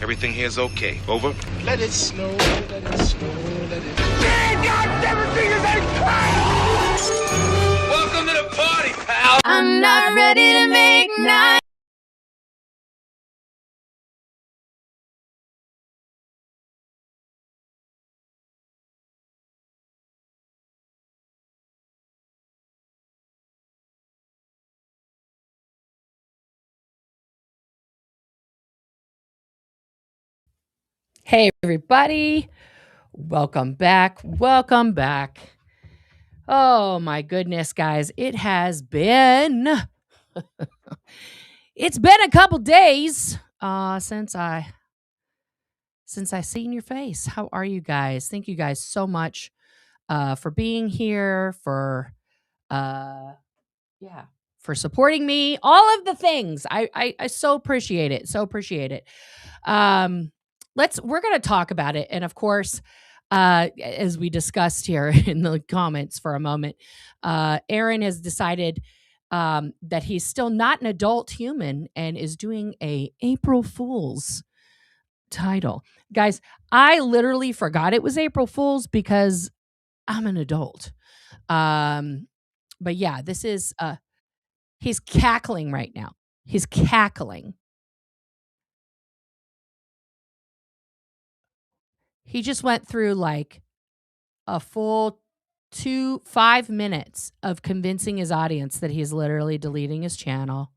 Everything here is okay. Over. Let it snow, let it snow, let it snow. Welcome to the party, pal. I'm not ready to make night. Hey, everybody. Welcome back. Welcome back. Oh, my goodness, guys. It has been... it's been a couple days since I seen your face. How are you guys? Thank you guys so much for being here, for supporting me. All of the things. I so appreciate it. So appreciate it. We're going to talk about it. And of course, as we discussed here in the comments for a moment, Aaron has decided that he's still not an adult human and is doing a April Fool's title. Guys, I literally forgot it was April Fool's because I'm an adult. But yeah, this is, he's cackling right now. He's cackling. He just went through like a full 5 minutes of convincing his audience that he's literally deleting his channel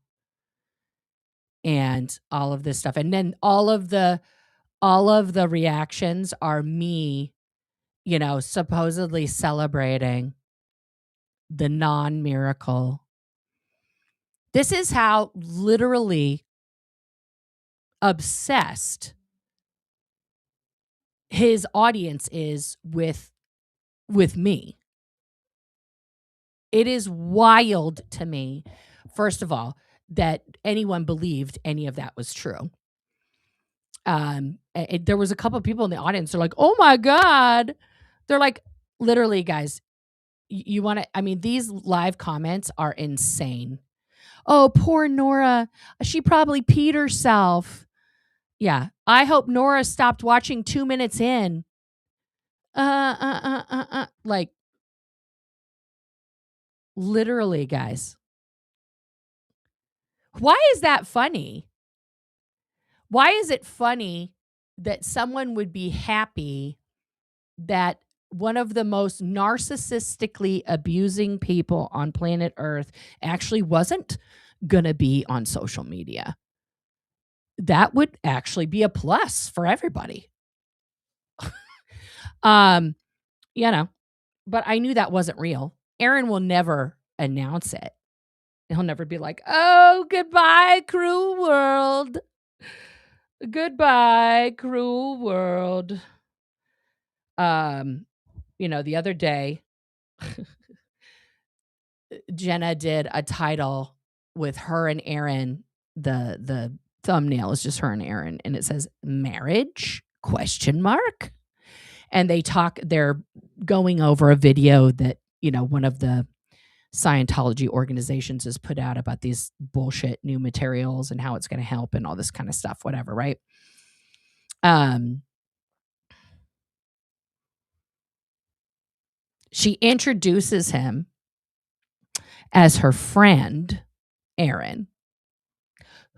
and all of this stuff. And then all of the reactions are me, supposedly celebrating the non-miracle. This is how literally obsessed his audience is with me. It is wild to me, first of all, that anyone believed any of that was true. There was a couple of people in the audience. They're like, "Oh my God!" They're like, literally, guys. You want to? I mean, these live comments are insane. Oh, poor Nora. She probably peed herself. Yeah, I hope Nora stopped watching 2 minutes in. Like, literally, guys. Why is that funny? Why is it funny that someone would be happy that one of the most narcissistically abusing people on planet Earth actually wasn't going to be on social media? That would actually be a plus for everybody. But I knew that wasn't real. Aaron will never announce it. He'll never be like, "Oh, goodbye, cruel world. Goodbye, cruel world." The other day, Jenna did a title with her and Aaron. The thumbnail is just her and Aaron, and it says marriage ? And they're going over a video that, one of the Scientology organizations has put out about these bullshit new materials and how it's going to help and all this kind of stuff, whatever, right? She introduces him as her friend, Aaron,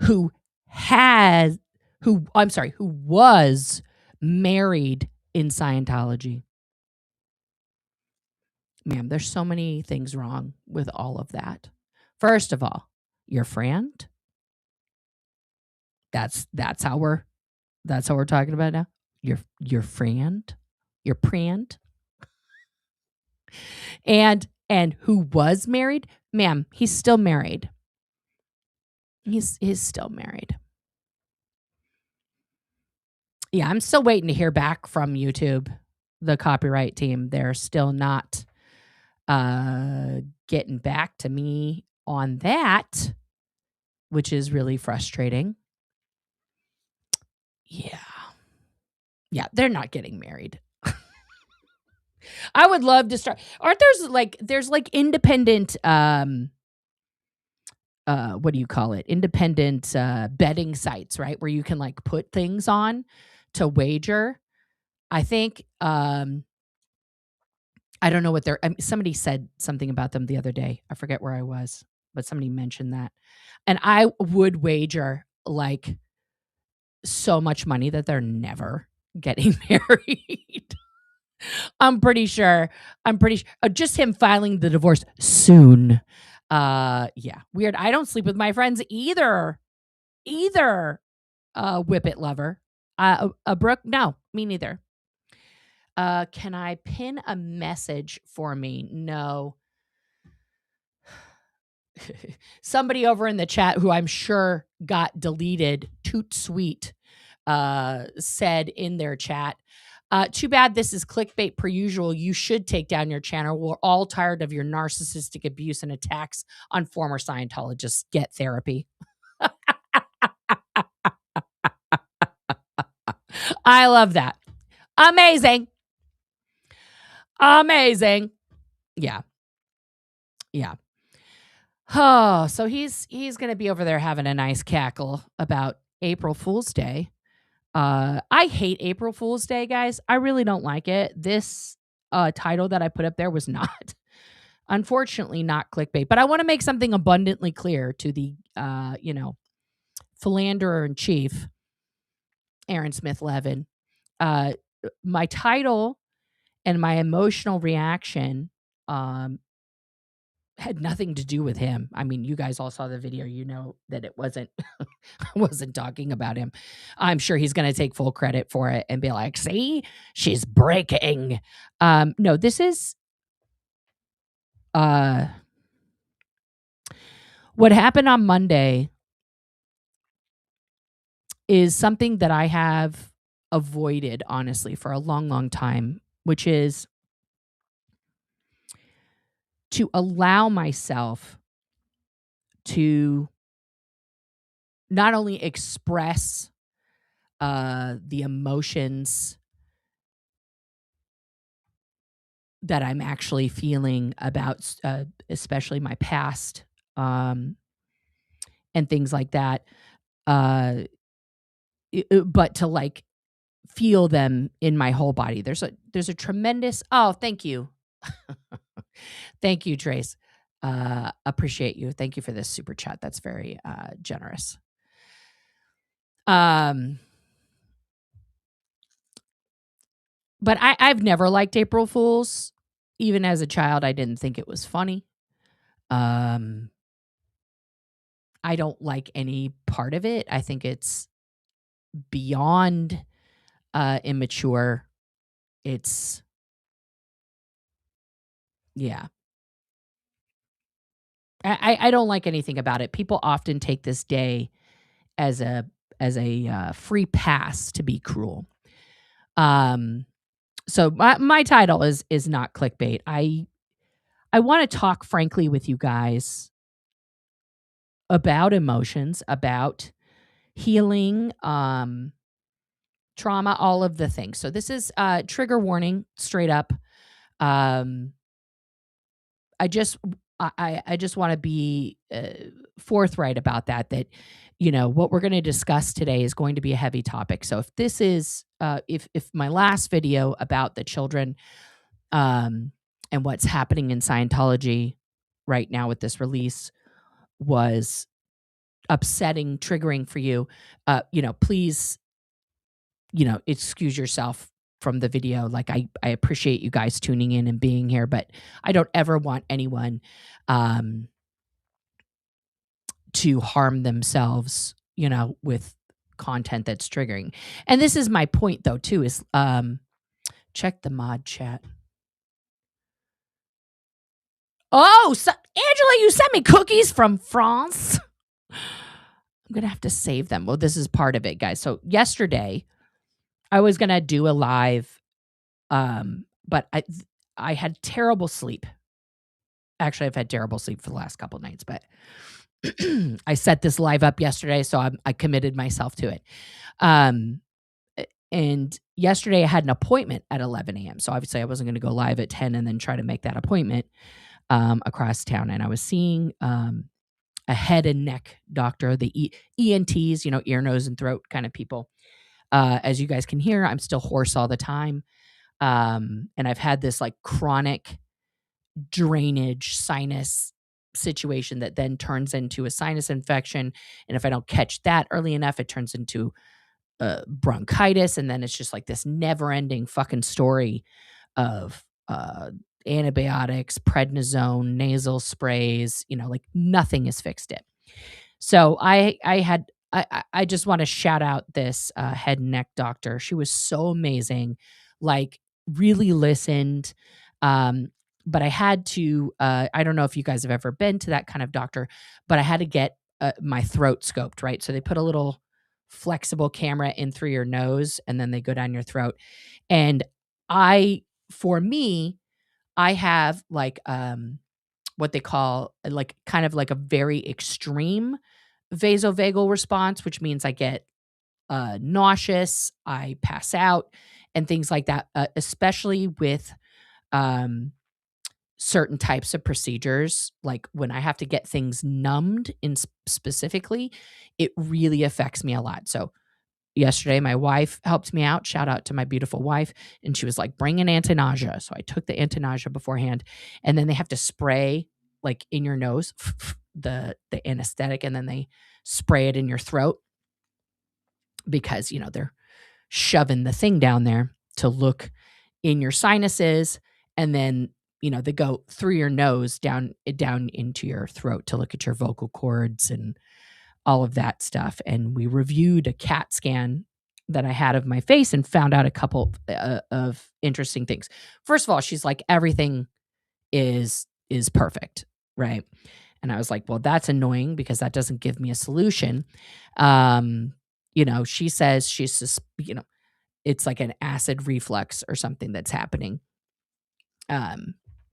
who was married in Scientology. Ma'am, there's so many things wrong with all of that. First of all, your friend. That's how we're talking about now. Your friend, your friend. And who was married? Ma'am, he's still married. He's still married. Yeah, I'm still waiting to hear back from YouTube, the copyright team. They're still not getting back to me on that, which is really frustrating. Yeah, they're not getting married. I would love to start. Aren't there's independent what do you call it? Independent betting sites, right? Where you can like put things on to wager. I think I don't know what they're. Somebody said something about them the other day. I forget where I was, but somebody mentioned that, and I would wager like so much money that they're never getting married. I'm pretty sure. Just him filing the divorce soon. Yeah, weird. I don't sleep with my friends either. Whippet lover. Brooke, no, me neither. Can I pin a message for me? No. Somebody over in the chat who I'm sure got deleted, toot sweet, said in their chat, too bad this is clickbait per usual. You should take down your channel. We're all tired of your narcissistic abuse and attacks on former Scientologists. Get therapy. I love that. Amazing. Amazing. Yeah. Yeah. Oh, so he's going to be over there having a nice cackle about April Fool's Day. I hate April Fool's Day, guys. I really don't like it. This title that I put up there was not, unfortunately, not clickbait. But I want to make something abundantly clear to the, philanderer in chief, Aaron Smith Levin. My title and my emotional reaction had nothing to do with him. I mean, you guys all saw the video. You know that it wasn't I wasn't talking about him. I'm sure he's going to take full credit for it and be like, "See, she's breaking." No, this is what happened on Monday is something that I have avoided, honestly, for a long, long time, which is to allow myself to not only express the emotions that I'm actually feeling about, especially my past and things like that, but to like feel them in my whole body. There's a tremendous. Oh, thank you. Thank you, Trace. Appreciate you. Thank you for this super chat. That's very generous. But I've never liked April Fools. Even as a child, I didn't think it was funny. I don't like any part of it. I think it's beyond immature. It's yeah. I don't like anything about it. People often take this day as a free pass to be cruel. So my title is not clickbait. I want to talk frankly with you guys about emotions, about healing, trauma, all of the things. So this is trigger warning, straight up. I just want to be forthright about that what we're going to discuss today is going to be a heavy topic. So if this is if my last video about the children and what's happening in Scientology right now with this release was upsetting, triggering for you, please, excuse yourself from the video. Like I appreciate you guys tuning in and being here, but I don't ever want anyone to harm themselves, with content that's triggering. And this is my point though, too, is check the mod chat. Oh, Angela, you sent me cookies from France. I'm going to have to save them. Well, this is part of it, guys. So yesterday I was going to do a live, but I had terrible sleep. Actually, I've had terrible sleep for the last couple of nights, but I set this live up yesterday, so I committed myself to it. And yesterday I had an appointment at 11 a.m. So obviously I wasn't going to go live at 10 and then try to make that appointment across town. And I was seeing a head and neck doctor, the ENTs, ear, nose, and throat kind of people. As you guys can hear, I'm still hoarse all the time. And I've had this like chronic drainage sinus situation that then turns into a sinus infection. And if I don't catch that early enough, it turns into bronchitis. And then it's just like this never ending fucking story of antibiotics, prednisone, nasal sprays, like nothing has fixed it. So I just want to shout out this head and neck doctor. She was so amazing, like really listened. But I had to, I don't know if you guys have ever been to that kind of doctor, but I had to get my throat scoped, right? So they put a little flexible camera in through your nose and then they go down your throat. And for me, I have like what they call like kind of like a very extreme vasovagal response, which means I get nauseous, I pass out, and things like that, especially with certain types of procedures. Like when I have to get things numbed in specifically, it really affects me a lot. So yesterday, my wife helped me out. Shout out to my beautiful wife. And she was like, bring an anti-nausea. So I took the anti-nausea beforehand. And then they have to spray like in your nose, the anesthetic, and then they spray it in your throat because, they're shoving the thing down there to look in your sinuses. And then, they go through your nose down into your throat to look at your vocal cords and all of that stuff. And we reviewed a CAT scan that I had of my face and found out a couple of interesting things. First of all, she's like, everything is perfect, right? And I was like, well, that's annoying because that doesn't give me a solution. She says she's just, it's like an acid reflux or something that's happening.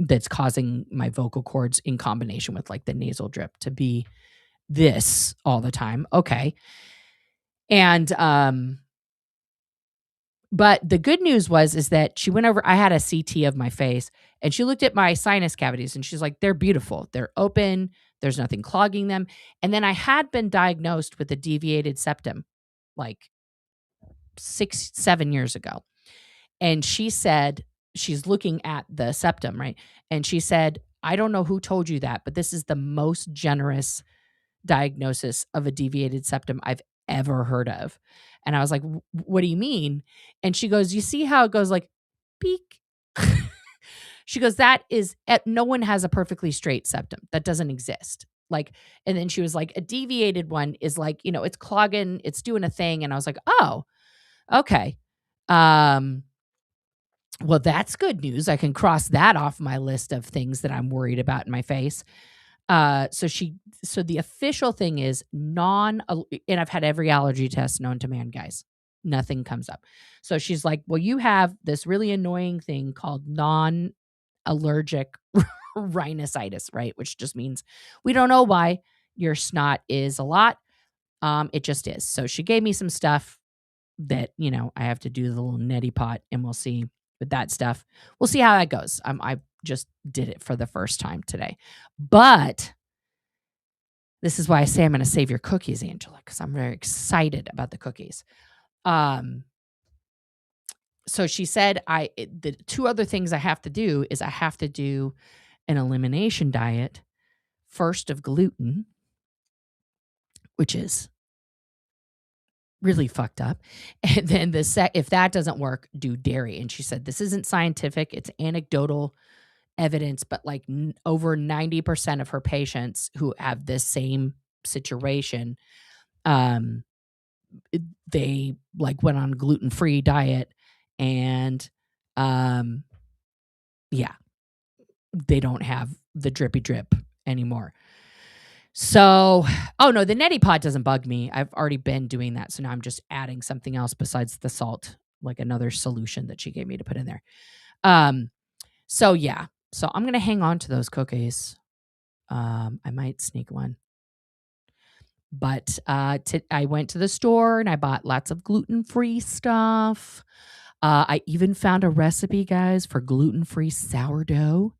That's causing my vocal cords in combination with like the nasal drip to be this all the time. Okay. And but the good news is that she went over, I had a CT of my face and she looked at my sinus cavities and she's like, they're beautiful. They're open. There's nothing clogging them. And then I had been diagnosed with a deviated septum like 6-7 years ago. And she said, she's looking at the septum, right? And she said, I don't know who told you that, but this is the most generous diagnosis of a deviated septum I've ever heard of. And I was like, what do you mean? And she goes, you see how it goes like peek? She goes, no one has a perfectly straight septum. That doesn't exist. Like, and then she was like, a deviated one is like, it's clogging, it's doing a thing. And I was like, oh, okay. Well, that's good news. I can cross that off my list of things that I'm worried about in my face. So the official thing is and I've had every allergy test known to man, guys. Nothing comes up. So she's like, well, you have this really annoying thing called non-allergic rhinitis, right? Which just means we don't know why your snot is a lot. It just is. So she gave me some stuff that, I have to do the little neti pot and we'll see with that stuff. We'll see how that goes. I just did it for the first time today. But this is why I say I'm going to save your cookies, Angela, because I'm very excited about the cookies. So she said the two other things I have to do is I have to do an elimination diet, first of gluten, which is really fucked up. And then if that doesn't work, do dairy. And she said, this isn't scientific. It's anecdotal evidence, but like over 90% of her patients who have this same situation, they like went on gluten-free diet and, they don't have the drippy drip anymore. So, oh no, the neti pot doesn't bug me. I've already been doing that. So now I'm just adding something else besides the salt, like another solution that she gave me to put in there. So I'm going to hang on to those cookies. I might sneak one. But I went to the store and I bought lots of gluten-free stuff. I even found a recipe, guys, for gluten-free sourdough.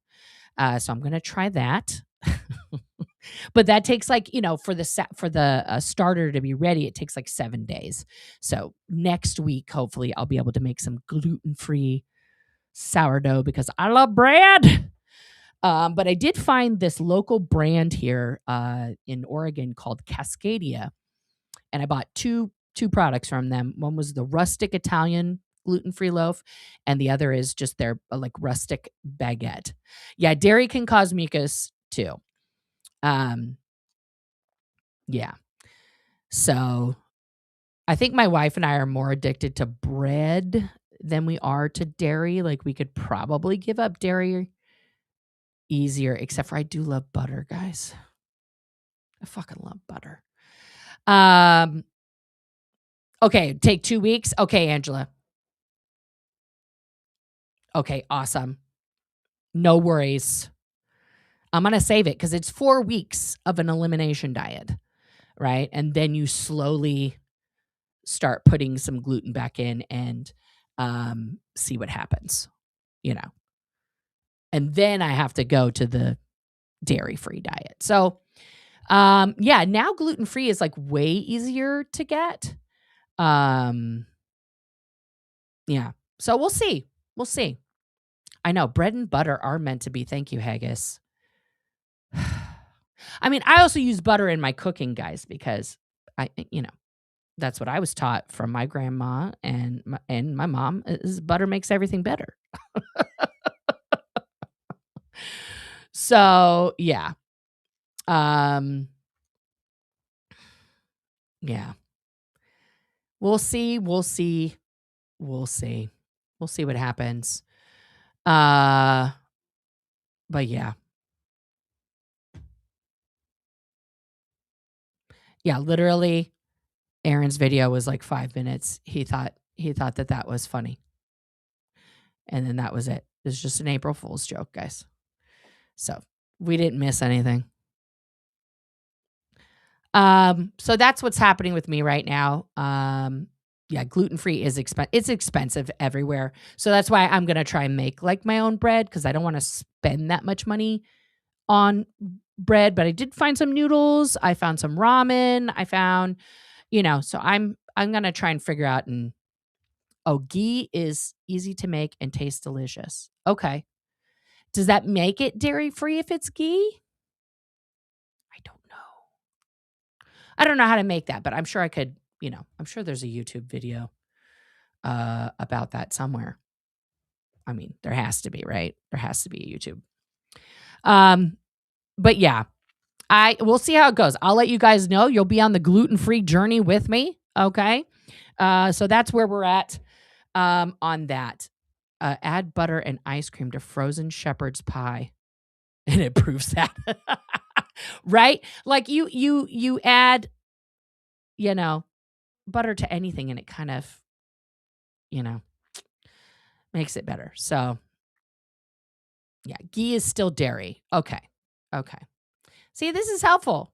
So I'm going to try that. But that takes like, for the starter to be ready, it takes like 7 days. So next week, hopefully, I'll be able to make some gluten-free sourdough because I love bread. But I did find this local brand here in Oregon called Cascadia, and I bought two products from them. One was the rustic Italian gluten-free loaf, and the other is just their like rustic baguette. Yeah, dairy can cause mucus too. Yeah. So I think my wife and I are more addicted to bread than we are to dairy. Like we could probably give up dairy easier, except for I do love butter, guys. I fucking love butter. Okay, take 2 weeks. Okay, Angela. Okay, awesome. No worries. I'm going to save it because it's 4 weeks of an elimination diet, right? And then you slowly start putting some gluten back in and see what happens, And then I have to go to the dairy-free diet. So, yeah, now gluten-free is like way easier to get. Yeah. So we'll see. We'll see. I know bread and butter are meant to be. Thank you, Haggis. I mean, I also use butter in my cooking, guys, because that's what I was taught from my grandma and my mom is butter makes everything better. So, yeah. Yeah. We'll see what happens. But yeah. Yeah, literally Aaron's video was like 5 minutes. He thought that was funny. And then that was it. It was just an April Fool's joke, guys. So, we didn't miss anything. So that's what's happening with me right now. Yeah, gluten-free is it's expensive everywhere. So that's why I'm going to try and make like my own bread because I don't want to spend that much money on bread, but I did find some noodles. I found some ramen. I found, so I'm going to try and figure out ghee is easy to make and tastes delicious. Okay. Does that make it dairy-free if it's ghee? I don't know. I don't know how to make that, but I'm sure I could, I'm sure there's a YouTube video about that somewhere. I mean, there has to be, right? There has to be a YouTube. But yeah, we'll see how it goes. I'll let you guys know. You'll be on the gluten-free journey with me. Okay. So that's where we're at on that. Add butter and ice cream to frozen shepherd's pie. And it proves that. Right? Like you add, butter to anything and it kind of, makes it better. So yeah, ghee is still dairy. Okay. See, this is helpful.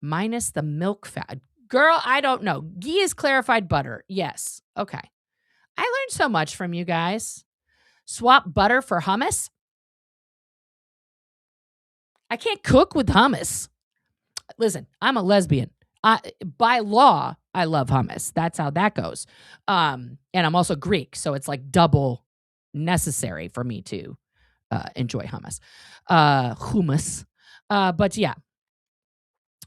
Minus the milk fat. Girl, I don't know. Ghee is clarified butter. Yes. Okay. I learned so much from you guys. Swap butter for hummus. I can't cook with hummus. Listen, I'm a lesbian. By law, I love hummus. That's how that goes. And I'm also Greek, so it's like double necessary for me to enjoy hummus. But yeah.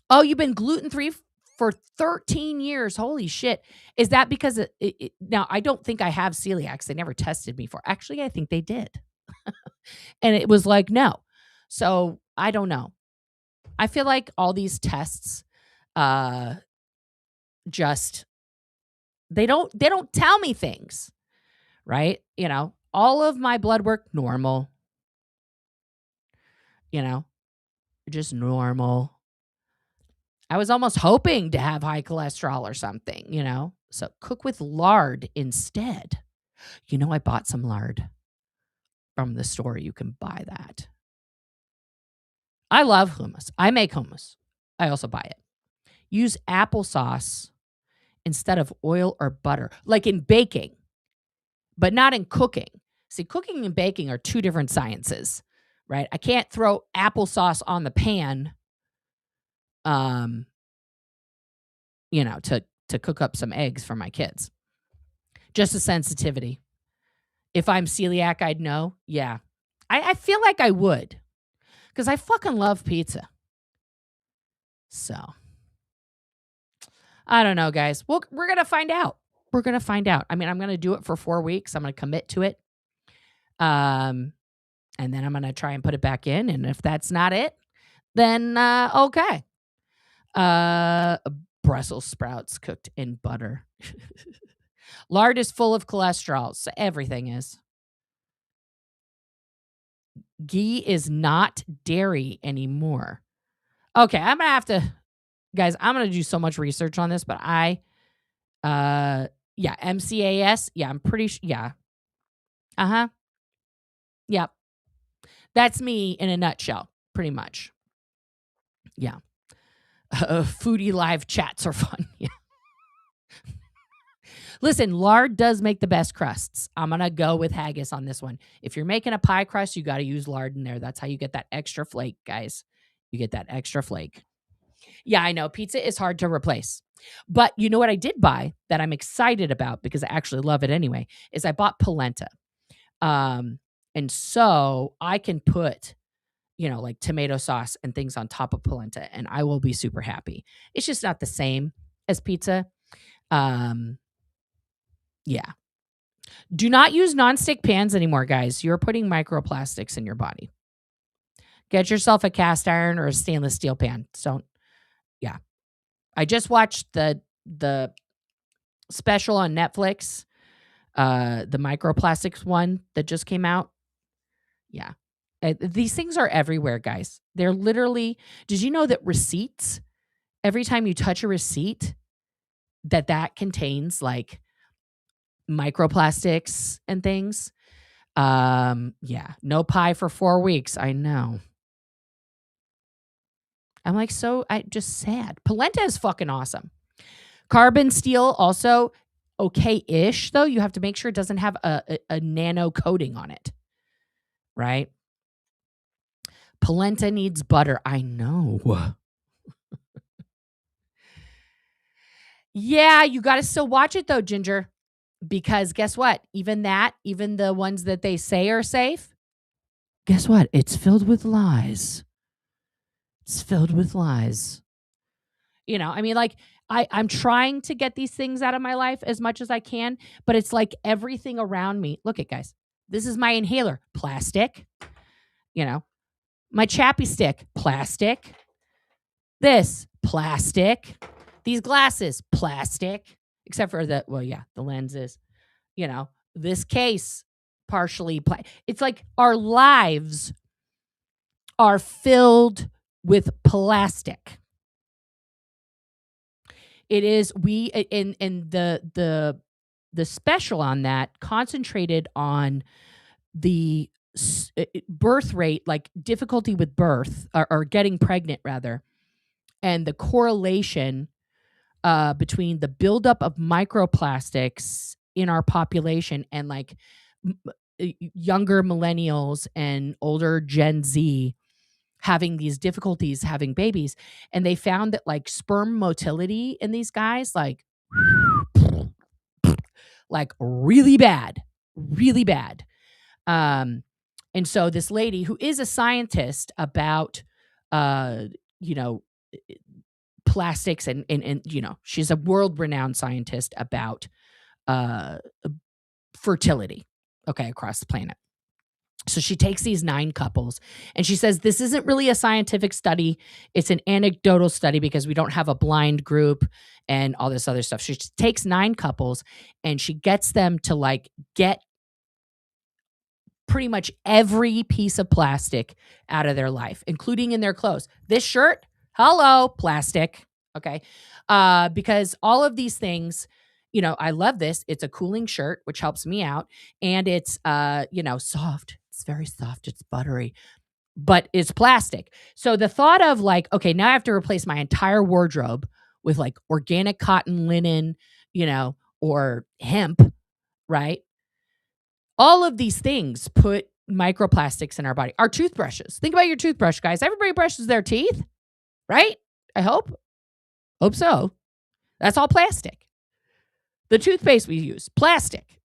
Oh, you've been gluten-free for 13 years. Holy shit. Is that because now I don't think I have celiac. They never tested me for. Actually, I think they did. And it was like, no. So I don't know. I feel like all these tests just they don't tell me things. Right? All of my blood work normal. Just normal. I was almost hoping to have high cholesterol or something, So cook with lard instead. I bought some lard from the store. You can buy that. I love hummus. I make hummus. I also buy it. Use applesauce instead of oil or butter, like in baking, but not in cooking. See, cooking and baking are two different sciences, right? I can't throw applesauce on the pan to cook up some eggs for my kids. Just a sensitivity. If I'm celiac, I'd know. Yeah. I feel like I would, because I fucking love pizza. So, I don't know, guys. We're going to find out. We're going to find out. I mean, I'm going to do it for 4 weeks. I'm going to commit to it. And then I'm going to try and put it back in. And if that's not it, then okay. Brussels sprouts cooked in butter. Lard is full of cholesterol. So everything is. Ghee is not dairy anymore. Okay, I'm going to have to, guys, I'm going to do so much research on this, but MCAS. Yeah, I'm pretty sure. Yeah. Uh-huh. Yep. That's me in a nutshell, pretty much. Yeah. Foodie live chats are fun. Yeah. Listen, lard does make the best crusts. I'm going to go with haggis on this one. If you're making a pie crust, you got to use lard in there. That's how you get that extra flake, guys. You get that extra flake. Yeah, I know. Pizza is hard to replace. But you know what I did buy that I'm excited about, because I actually love it anyway, is I bought polenta. And so I can put, like tomato sauce and things on top of polenta, and I will be super happy. It's just not the same as pizza. Yeah. Do not use nonstick pans anymore, guys. You're putting microplastics in your body. Get yourself a cast iron or a stainless steel pan. Yeah. I just watched the special on Netflix, the microplastics one that just came out. Yeah. These things are everywhere, guys. They're literally, did you know that receipts, every time you touch a receipt, that contains like microplastics and things? Yeah. No pie for 4 weeks. I know. I'm like, just sad. Polenta is fucking awesome. Carbon steel also okay-ish, though. You have to make sure it doesn't have a nano coating on it. Right? Polenta needs butter. I know. Yeah, you got to still watch it, though, Ginger. Because guess what? Even the ones that they say are safe, guess what? It's filled with lies. It's filled with lies. I mean, like, I'm trying to get these things out of my life as much as I can, but it's like everything around me. Look at, guys. This is my inhaler. Plastic. My chappy stick. Plastic. This. Plastic. These glasses. Plastic. Except for the lenses. This case. Partially. It's like our lives are filled with plastic. It is, in the special on that concentrated on the birth rate, like difficulty with birth or getting pregnant rather, and the correlation between the buildup of microplastics in our population and like younger millennials and older Gen Z having these difficulties having babies. And they found that like sperm motility in these guys, like really bad. And so this lady who is a scientist about, plastics and she's a world-renowned scientist about fertility, across the planet. So she takes these 9 couples and she says, this isn't really a scientific study. It's an anecdotal study because we don't have a blind group and all this other stuff. She takes 9 couples and she gets them to like get pretty much every piece of plastic out of their life, including in their clothes. This shirt, hello, plastic. Okay. Because all of these things, I love this. It's a cooling shirt, which helps me out. And it's, soft. It's very soft. It's buttery, but it's plastic. So the thought of like, okay, now I have to replace my entire wardrobe with like organic cotton, linen, or hemp, right? All of these things put microplastics in our body. Our toothbrushes. Think about your toothbrush, guys. Everybody brushes their teeth, right? I hope. Hope so. That's all plastic. The toothpaste we use, plastic.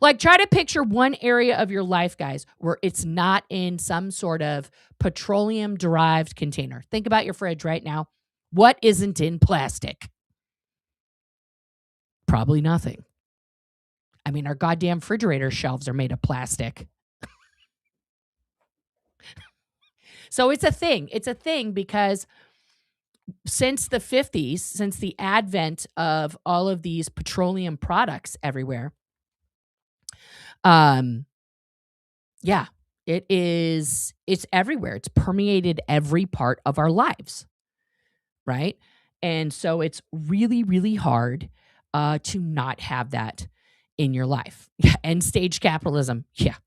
Like, try to picture one area of your life, guys, where it's not in some sort of petroleum-derived container. Think about your fridge right now. What isn't in plastic? Probably nothing. I mean, our goddamn refrigerator shelves are made of plastic. So it's a thing. It's a thing because since the 50s, since the advent of all of these petroleum products everywhere, yeah, it's everywhere. It's permeated every part of our lives, right? And so it's really, really hard to not have that in your life. End stage capitalism. Yeah.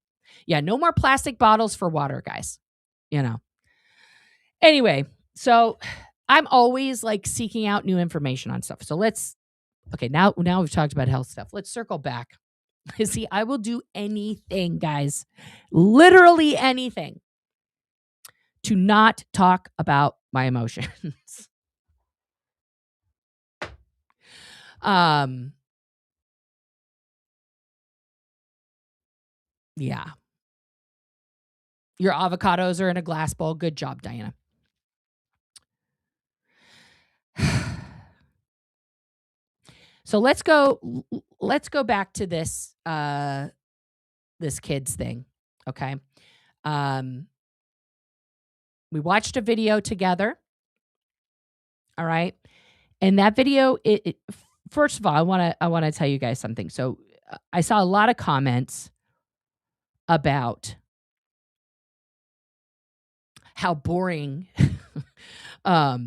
Yeah. No more plastic bottles for water, guys. Anyway, so I'm always like seeking out new information on stuff. So now we've talked about health stuff. Let's circle back. See, I will do anything, guys, literally anything to not talk about my emotions. Yeah. Your avocados are in a glass bowl. Good job, Diana. So let's go back to this this kids thing, okay? We watched a video together. All right? And that video first of all, I want to tell you guys something. So I saw a lot of comments about how boring how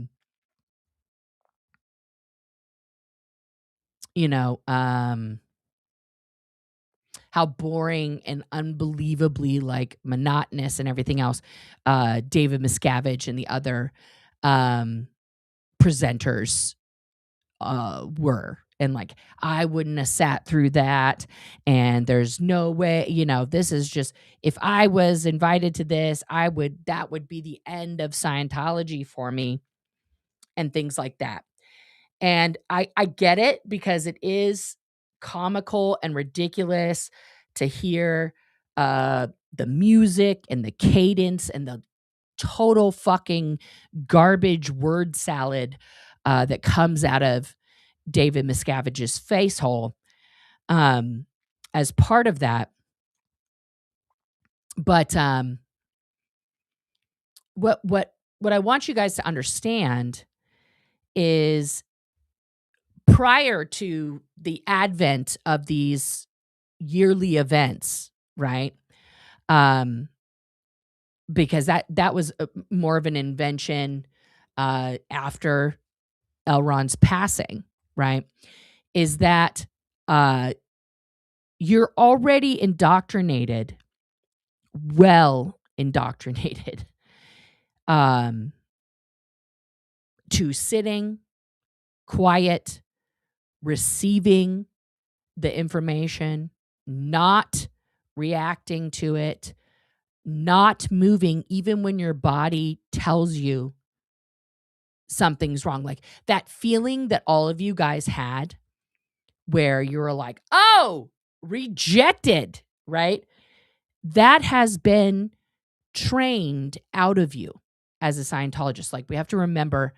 boring and unbelievably like monotonous and everything else David Miscavige and the other presenters were. And like, I wouldn't have sat through that. And there's no way, this is just, if I was invited to this, that would be the end of Scientology for me and things like that. And I get it because it is comical and ridiculous to hear the music and the cadence and the total fucking garbage word salad that comes out of David Miscavige's face hole as part of that. But what I want you guys to understand is prior to the advent of these yearly events, right? Because that was more of an invention after L. Ron's passing, right? Is that you're already indoctrinated, well indoctrinated, to sitting quiet, receiving the information, not reacting to it, not moving even when your body tells you something's wrong. Like that feeling that all of you guys had where you were like, oh, rejected, right? That has been trained out of you as a Scientologist. Like we have to remember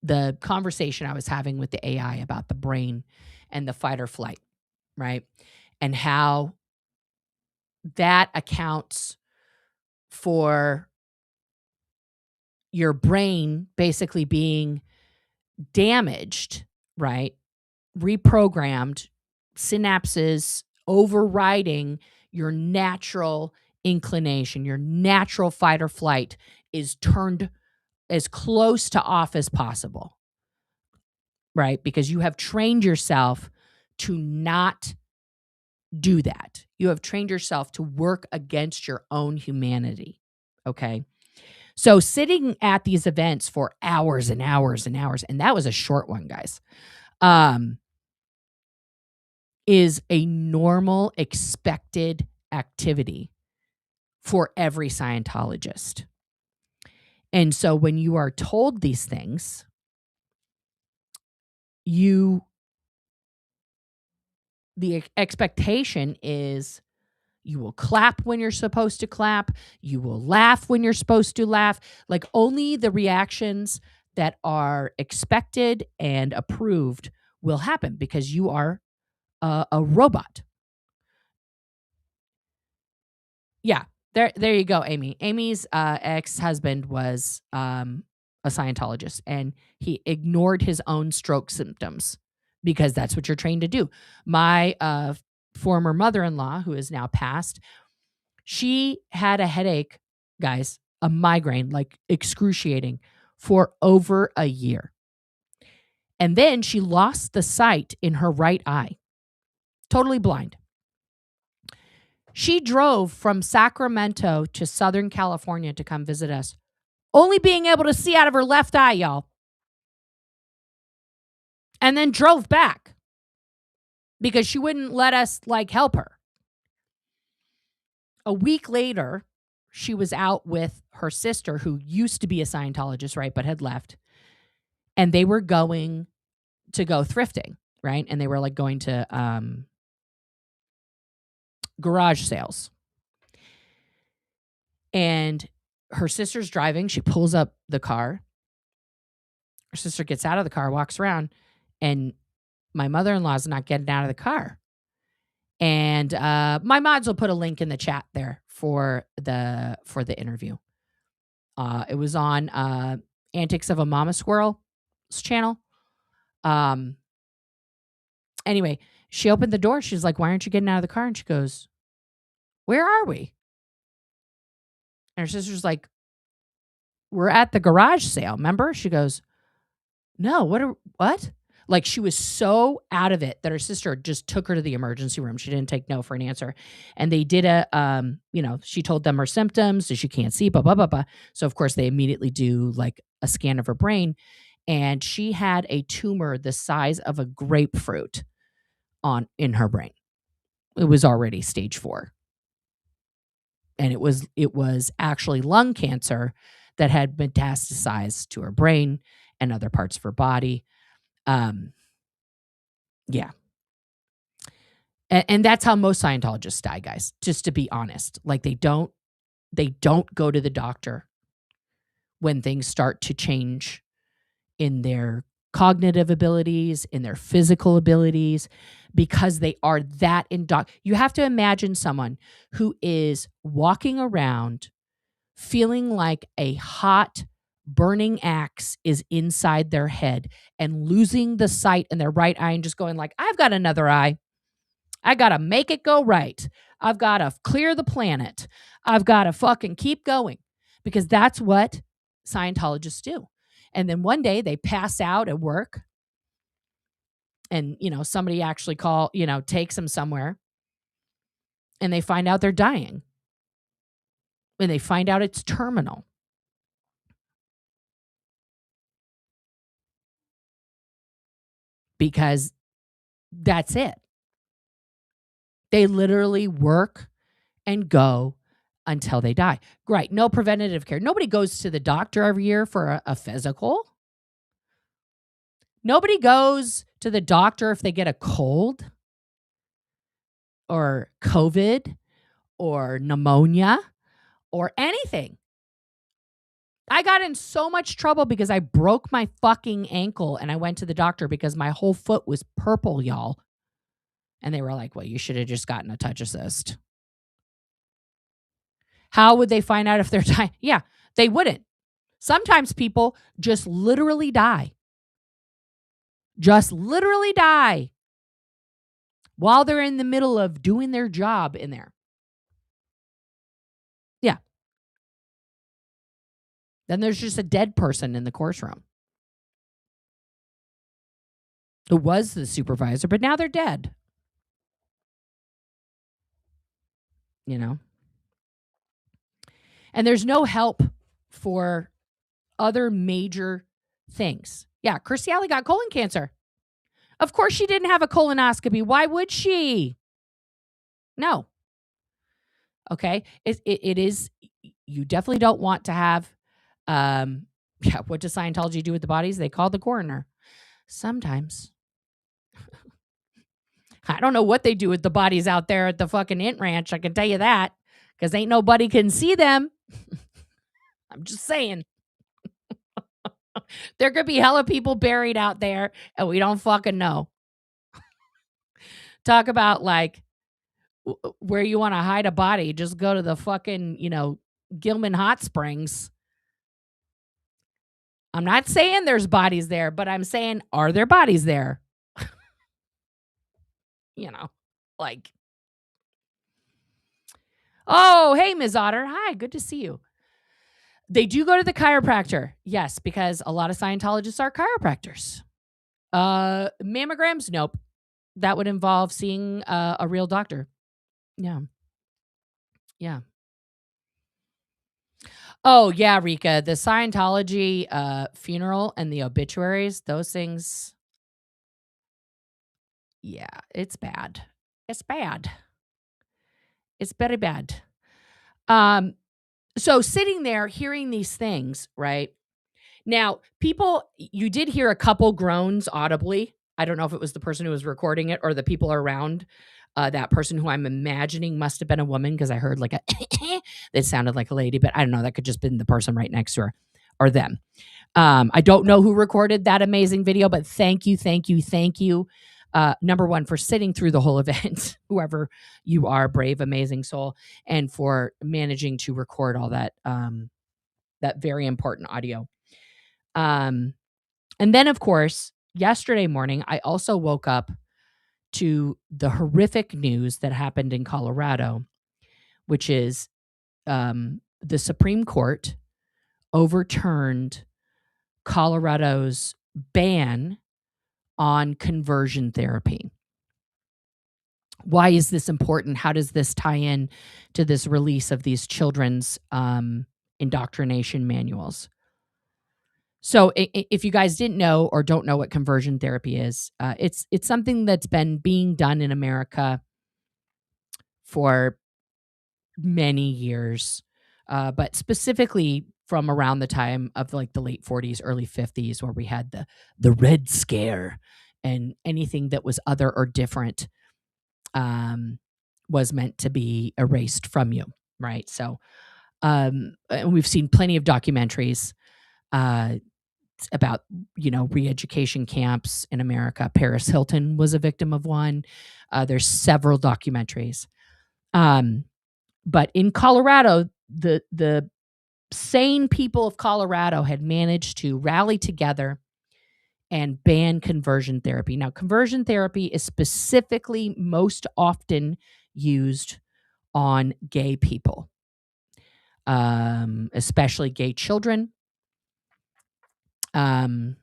the conversation I was having with the AI about the brain and the fight or flight, right? And how that accounts for your brain basically being damaged, right? Reprogrammed, synapses overriding your natural inclination, your natural fight or flight is turned as close to off as possible, right? Because you have trained yourself to not do that. You have trained yourself to work against your own humanity, okay? So sitting at these events for hours and hours and hours, and that was a short one, guys. is a normal, expected activity for every Scientologist. And so when you are told these things, the expectation is you will clap when you're supposed to clap, you will laugh when you're supposed to laugh, like only the reactions that are expected and approved will happen because you are a robot. Yeah, there you go, Amy. Amy's ex-husband was a Scientologist, and he ignored his own stroke symptoms because that's what you're trained to do. My former mother-in-law, who is now passed, she had a headache, guys, a migraine, like excruciating, for over a year. And then she lost the sight in her right eye, totally blind. She drove from Sacramento to Southern California to come visit us, only being able to see out of her left eye, y'all. And then drove back because she wouldn't let us help her. A week later, she was out with her sister, who used to be a Scientologist, right, but had left. And they were going to go thrifting, right? And they were going to garage sales. And her sister's driving. She pulls up the car. Her sister gets out of the car, walks around, and my mother-in-law is not getting out of the car. And my mods will put a link in the chat there for the interview. It was on Antics of a Mama Squirrel's channel. Anyway, she opened the door. She's like, "Why aren't you getting out of the car?" And she goes, "Where are we?" And her sister's like, "We're at the garage sale, remember?" She goes, "No, what?" Like, she was so out of it that her sister just took her to the emergency room. She didn't take no for an answer. And they did she told them her symptoms, so she can't see, blah, blah, blah, blah. So, of course, they immediately do a scan of her brain. And she had a tumor the size of a grapefruit in her brain. It was already stage 4. And it was actually lung cancer that had metastasized to her brain and other parts of her body. Yeah. And that's how most Scientologists die, guys, just to be honest. They don't go to the doctor when things start to change in their cognitive abilities, in their physical abilities, because they are that you have to imagine someone who is walking around feeling like a hot burning axe is inside their head and losing the sight in their right eye and just going I've got another eye. I got to make it go right. I've got to clear the planet. I've got to fucking keep going, because that's what Scientologists do. And then one day they pass out at work and, somebody actually takes them somewhere and they find out they're dying and they find out it's terminal. Because that's it. They literally work and go until they die. Right. No preventative care. Nobody goes to the doctor every year for a physical. Nobody goes to the doctor if they get a cold or COVID or pneumonia or anything. I got in so much trouble because I broke my fucking ankle and I went to the doctor because my whole foot was purple, y'all. And they were like, "Well, you should have just gotten a touch assist." How would they find out if they're dying? Yeah, they wouldn't. Sometimes people just literally die. Just literally die while they're in the middle of doing their job in there. Yeah. Then there's just a dead person in the course room who was the supervisor, but now they're dead. And there's no help for other major things. Yeah, Kirstie Alley got colon cancer. Of course she didn't have a colonoscopy. Why would she? No. Okay. It is, you definitely don't want to have, what does Scientology do with the bodies? They call the coroner. Sometimes. I don't know what they do with the bodies out there at the fucking Int Ranch. I can tell you that, because ain't nobody can see them. I'm just saying. There could be hella people buried out there and we don't fucking know. Talk about like where you want to hide a body. Just go to the fucking, Gilman Hot Springs. I'm not saying there's bodies there, but I'm saying, are there bodies there? Like, oh, hey, Ms. Otter. Hi, good to see you. They do go to the chiropractor. Yes, because a lot of Scientologists are chiropractors. Mammograms? Nope. That would involve seeing a real doctor. Yeah. Yeah. Oh, yeah, Rika. The Scientology funeral and the obituaries, those things. Yeah, it's bad. It's bad. It's very bad. So sitting there hearing these things, right? Now, people, you did hear a couple groans audibly. I don't know if it was the person who was recording it or the people around that person, who I'm imagining must have been a woman, because I heard like a that sounded like a lady, but I don't know. That could just been the person right next to her or them. I don't know who recorded that amazing video, but thank you. Number one, for sitting through the whole event, whoever you are, brave, amazing soul, and for managing to record all that, that very important audio. And then, of course, yesterday morning, I also woke up to the horrific news that happened in Colorado, which is the Supreme Court overturned Colorado's ban on conversion therapy. Why is this important? How does this tie in to this release of these children's indoctrination manuals? So if you guys didn't know or don't know what conversion therapy is, it's something that's been being done in America for many years, but specifically from around the time of like the late 40s, early 50s, where we had the Red Scare, and anything that was other or different was meant to be erased from you, right? So and we've seen plenty of documentaries about, re-education camps in America. Paris Hilton was a victim of one. There's several documentaries. But in Colorado, the sane people of Colorado had managed to rally together and ban conversion therapy. Now, conversion therapy is specifically most often used on gay people, especially gay children, to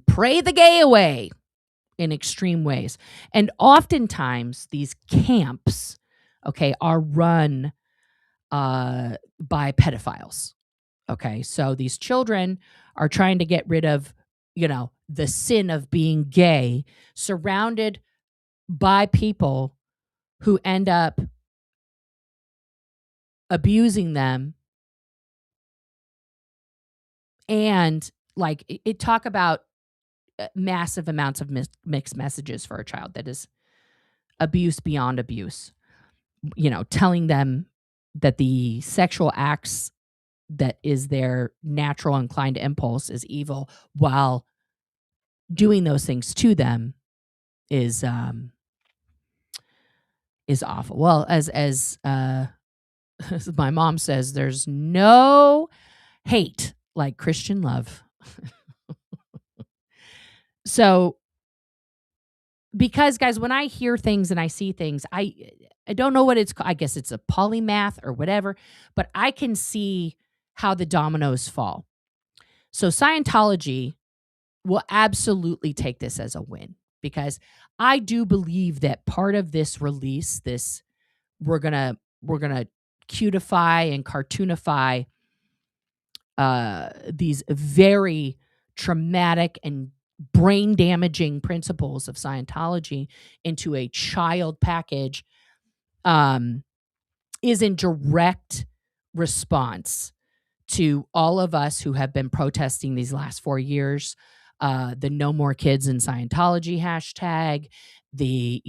pray the gay away in extreme ways. And oftentimes these camps, are run by pedophiles. Okay, so these children are trying to get rid of, the sin of being gay, surrounded by people who end up abusing them. And like it talk about massive amounts of mixed messages for a child, that is abuse beyond abuse, telling them that the sexual acts that is their natural inclined impulse is evil, while doing those things to them is awful. Well, as my mom says, there's no hate like Christian love. So, because guys, when I hear things and I see things, I don't know what it's called. I guess it's a polymath or whatever, but I can see how the dominoes fall. So Scientology will absolutely take this as a win, because I do believe that part of this release, this we're gonna cutify and cartoonify these very traumatic and brain damaging principles of Scientology into a child package is in direct response to all of us who have been protesting these last 4 years, the No More Kids in Scientology hashtag, the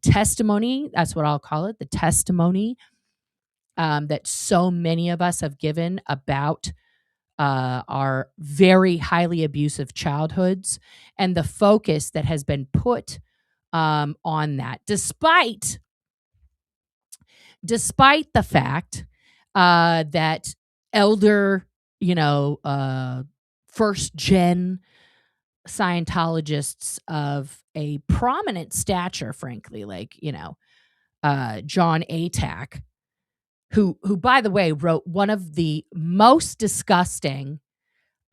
testimony, that's what I'll call it, the testimony that so many of us have given about our very highly abusive childhoods, and the focus that has been put on that, despite the fact that elder, first gen Scientologists of a prominent stature, frankly, like, John Atack, who by the way wrote one of the most disgusting,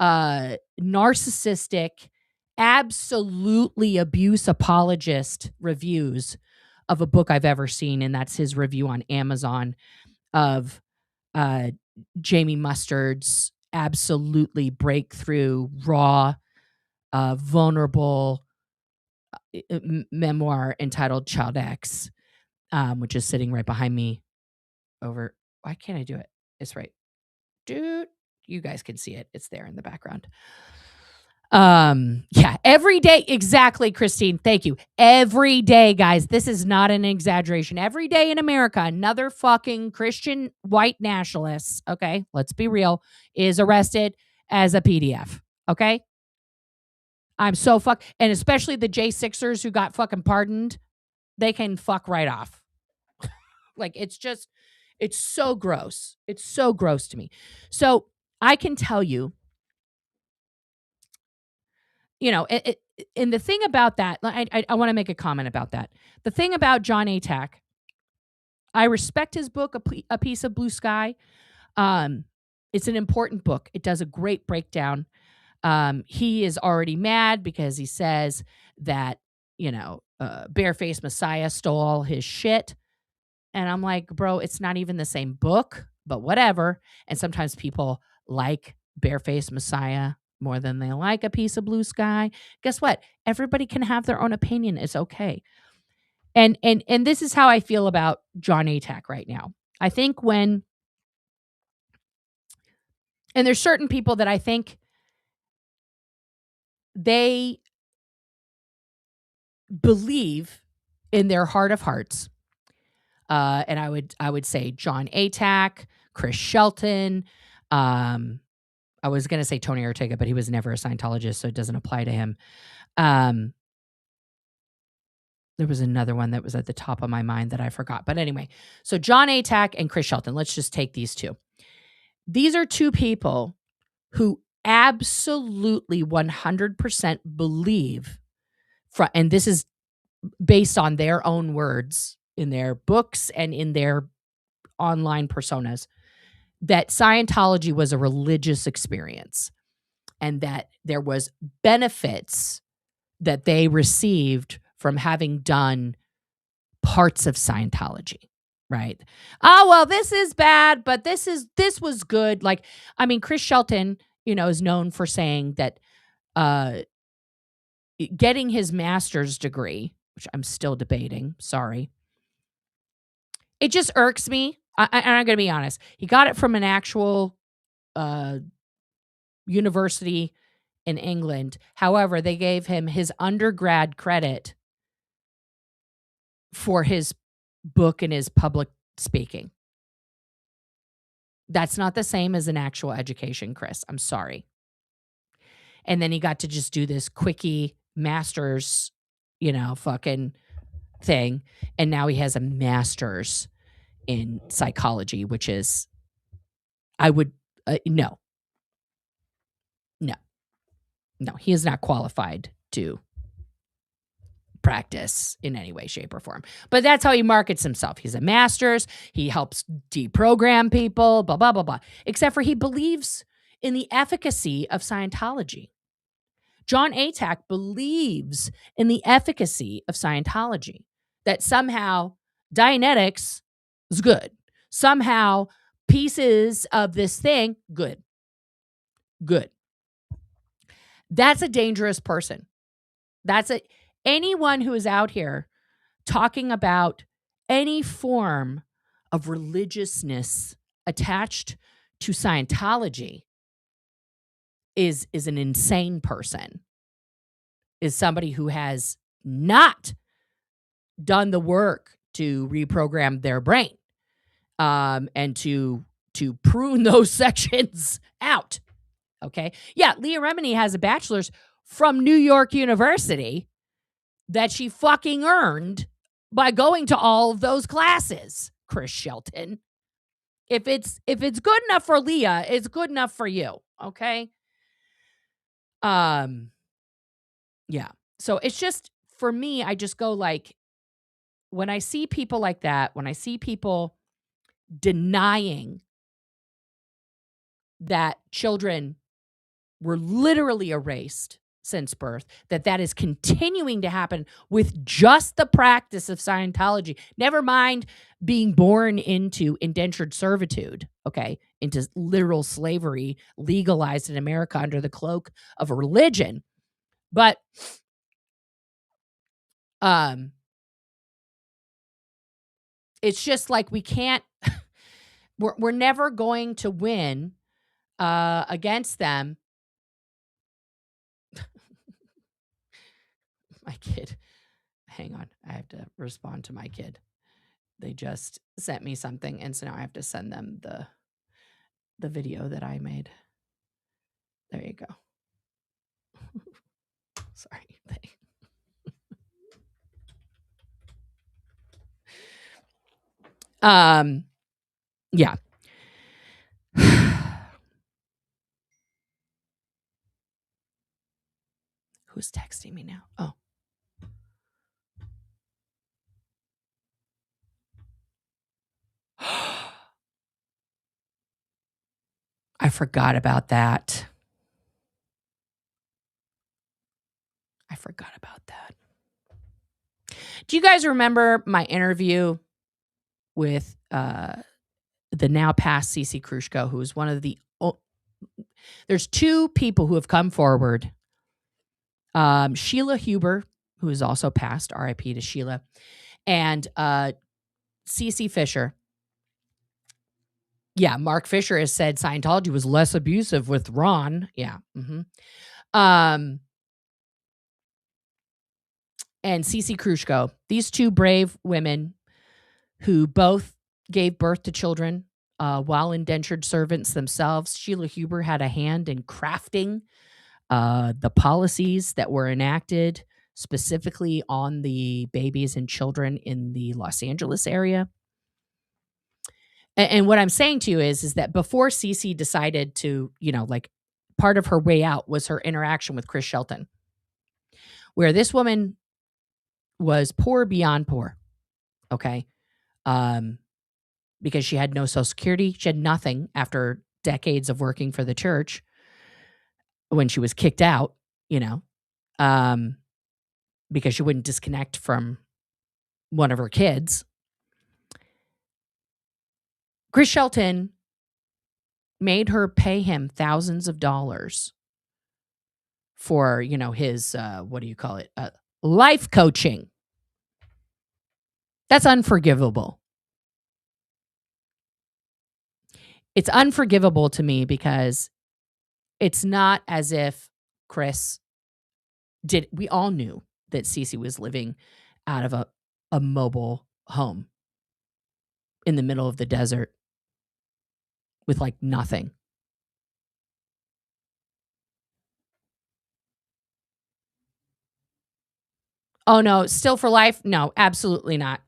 narcissistic, absolutely abuse apologist reviews of a book I've ever seen, and that's his review on Amazon of Jamie Mustard's absolutely breakthrough, raw, vulnerable memoir entitled Child X, which is sitting right behind me over. Why can't I do it? It's right. Dude, you guys can see it. It's there in the background. Yeah, every day. Exactly, Christine. Thank you. Every day, guys. This is not an exaggeration. Every day in America, another fucking Christian white nationalist, okay, let's be real, is arrested as a PDF. Okay. I'm so and especially the J6ers who got fucking pardoned, they can fuck right off. Like, it's so gross. It's so gross to me. So I can tell you, and the thing about that, I want to make a comment about that. The thing about John Atack, I respect his book, A Piece of Blue Sky. It's an important book. It does a great breakdown. He is already mad because he says that, Barefaced Messiah stole all his shit. And I'm like, bro, it's not even the same book, but whatever. And sometimes people like Barefaced Messiah more than they like A Piece of Blue Sky. Guess what? Everybody can have their own opinion. It's okay. And this is how I feel about John Atack right now. I think and there's certain people that I think they believe in their heart of hearts. And I would say John Atack, Chris Shelton, I was going to say Tony Ortega, but he was never a Scientologist, so it doesn't apply to him. There was another one that was at the top of my mind that I forgot. But anyway, so John Atack and Chris Shelton, let's just take these two. These are two people who absolutely 100% believe, and this is based on their own words in their books and in their online personas, that Scientology was a religious experience and that there was benefits that they received from having done parts of Scientology, right? Oh, well, this is bad, but this was good. Like, I mean, Chris Shelton, is known for saying that getting his master's degree, which I'm still debating, sorry, it just irks me. And I'm going to be honest. He got it from an actual university in England. However, they gave him his undergrad credit for his book and his public speaking. That's not the same as an actual education, Chris. I'm sorry. And then he got to just do this quickie master's, fucking thing. And now he has a master's in psychology, which is, I would, no, he is not qualified to practice in any way, shape, or form. But that's how he markets himself. He's a master's. He helps deprogram people, blah, blah, blah, blah. Except for he believes in the efficacy of Scientology. John Atack believes in the efficacy of Scientology, that somehow Dianetics is good. Somehow pieces of this thing, good. That's a dangerous person. Anyone who is out here talking about any form of religiousness attached to Scientology is an insane person. Is somebody who has not done the work to reprogram their brain, and to prune those sections out. Okay. Yeah, Leah Remini has a bachelor's from New York University that she fucking earned by going to all of those classes, Chris Shelton. If it's good enough for Leah, it's good enough for you. Okay. Yeah. So it's just, for me, I just go like, when I see people like that, when I see people denying that children were literally erased since birth, that is continuing to happen with just the practice of Scientology, never mind being born into indentured servitude, okay, into literal slavery legalized in America under the cloak of a religion. But it's just like we can't we're never going to win against them. My kid. Hang on. I have to respond to my kid. They just sent me something, and so now I have to send them the video that I made. There you go. Sorry. Yeah. Who's texting me now? Oh. I forgot about that. Do you guys remember my interview with the now past Cece Krushko, who is one of the there's two people who have come forward. Sheila Huber, who is also passed, RIP to Sheila, and Cece Fisher. Yeah, Mark Fisher has said Scientology was less abusive with Ron. Yeah. And Cece Krushko, these two brave women who both gave birth to children while indentured servants themselves. Sheila Huber had a hand in crafting the policies that were enacted specifically on the babies and children in the Los Angeles area. And what I'm saying to you is that before Cece decided to, like, part of her way out was her interaction with Chris Shelton, where this woman was poor beyond poor. Okay. Because she had no Social Security. She had nothing after decades of working for the church when she was kicked out, because she wouldn't disconnect from one of her kids. Chris Shelton made her pay him thousands of dollars for, his, life coaching. That's unforgivable. It's unforgivable to me because it's not as if Chris did. We all knew that Cece was living out of a mobile home in the middle of the desert with like nothing. Oh no, still for life? No, absolutely not.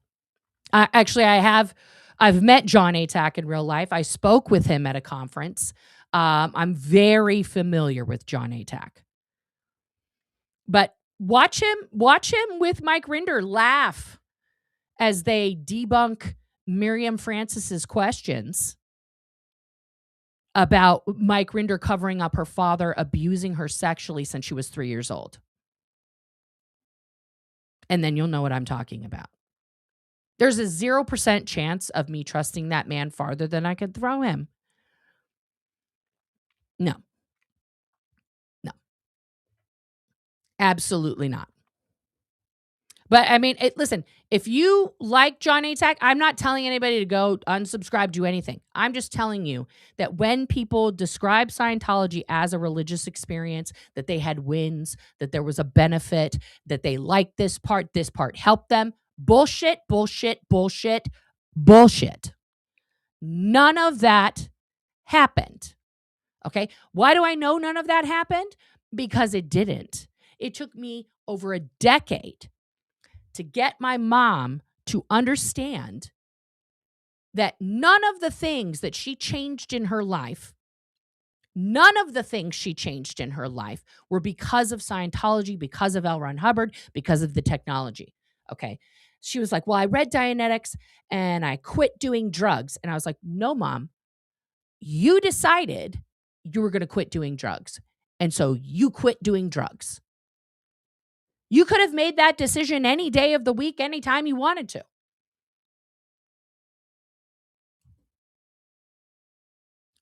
I've met John Atack in real life. I spoke with him at a conference. I'm very familiar with John Atack. But watch him with Mike Rinder laugh as they debunk Miriam Francis's questions about Mike Rinder covering up her father abusing her sexually since she was 3 years old. And then you'll know what I'm talking about. There's a 0% chance of me trusting that man farther than I could throw him. No. Absolutely not. But I mean, listen, if you like John Atack, I'm not telling anybody to go unsubscribe, do anything. I'm just telling you that when people describe Scientology as a religious experience, that they had wins, that there was a benefit, that they liked this part helped them. Bullshit, bullshit, bullshit, bullshit. None of that happened. Okay. Why do I know none of that happened? Because it didn't. It took me over a decade to get my mom to understand that none of the things that she changed in her life, none of the things she changed in her life were because of Scientology, because of L. Ron Hubbard, because of the technology. Okay. She was like, well, I read Dianetics and I quit doing drugs. And I was like, no, Mom, you decided you were going to quit doing drugs. And so you quit doing drugs. You could have made that decision any day of the week, anytime you wanted to.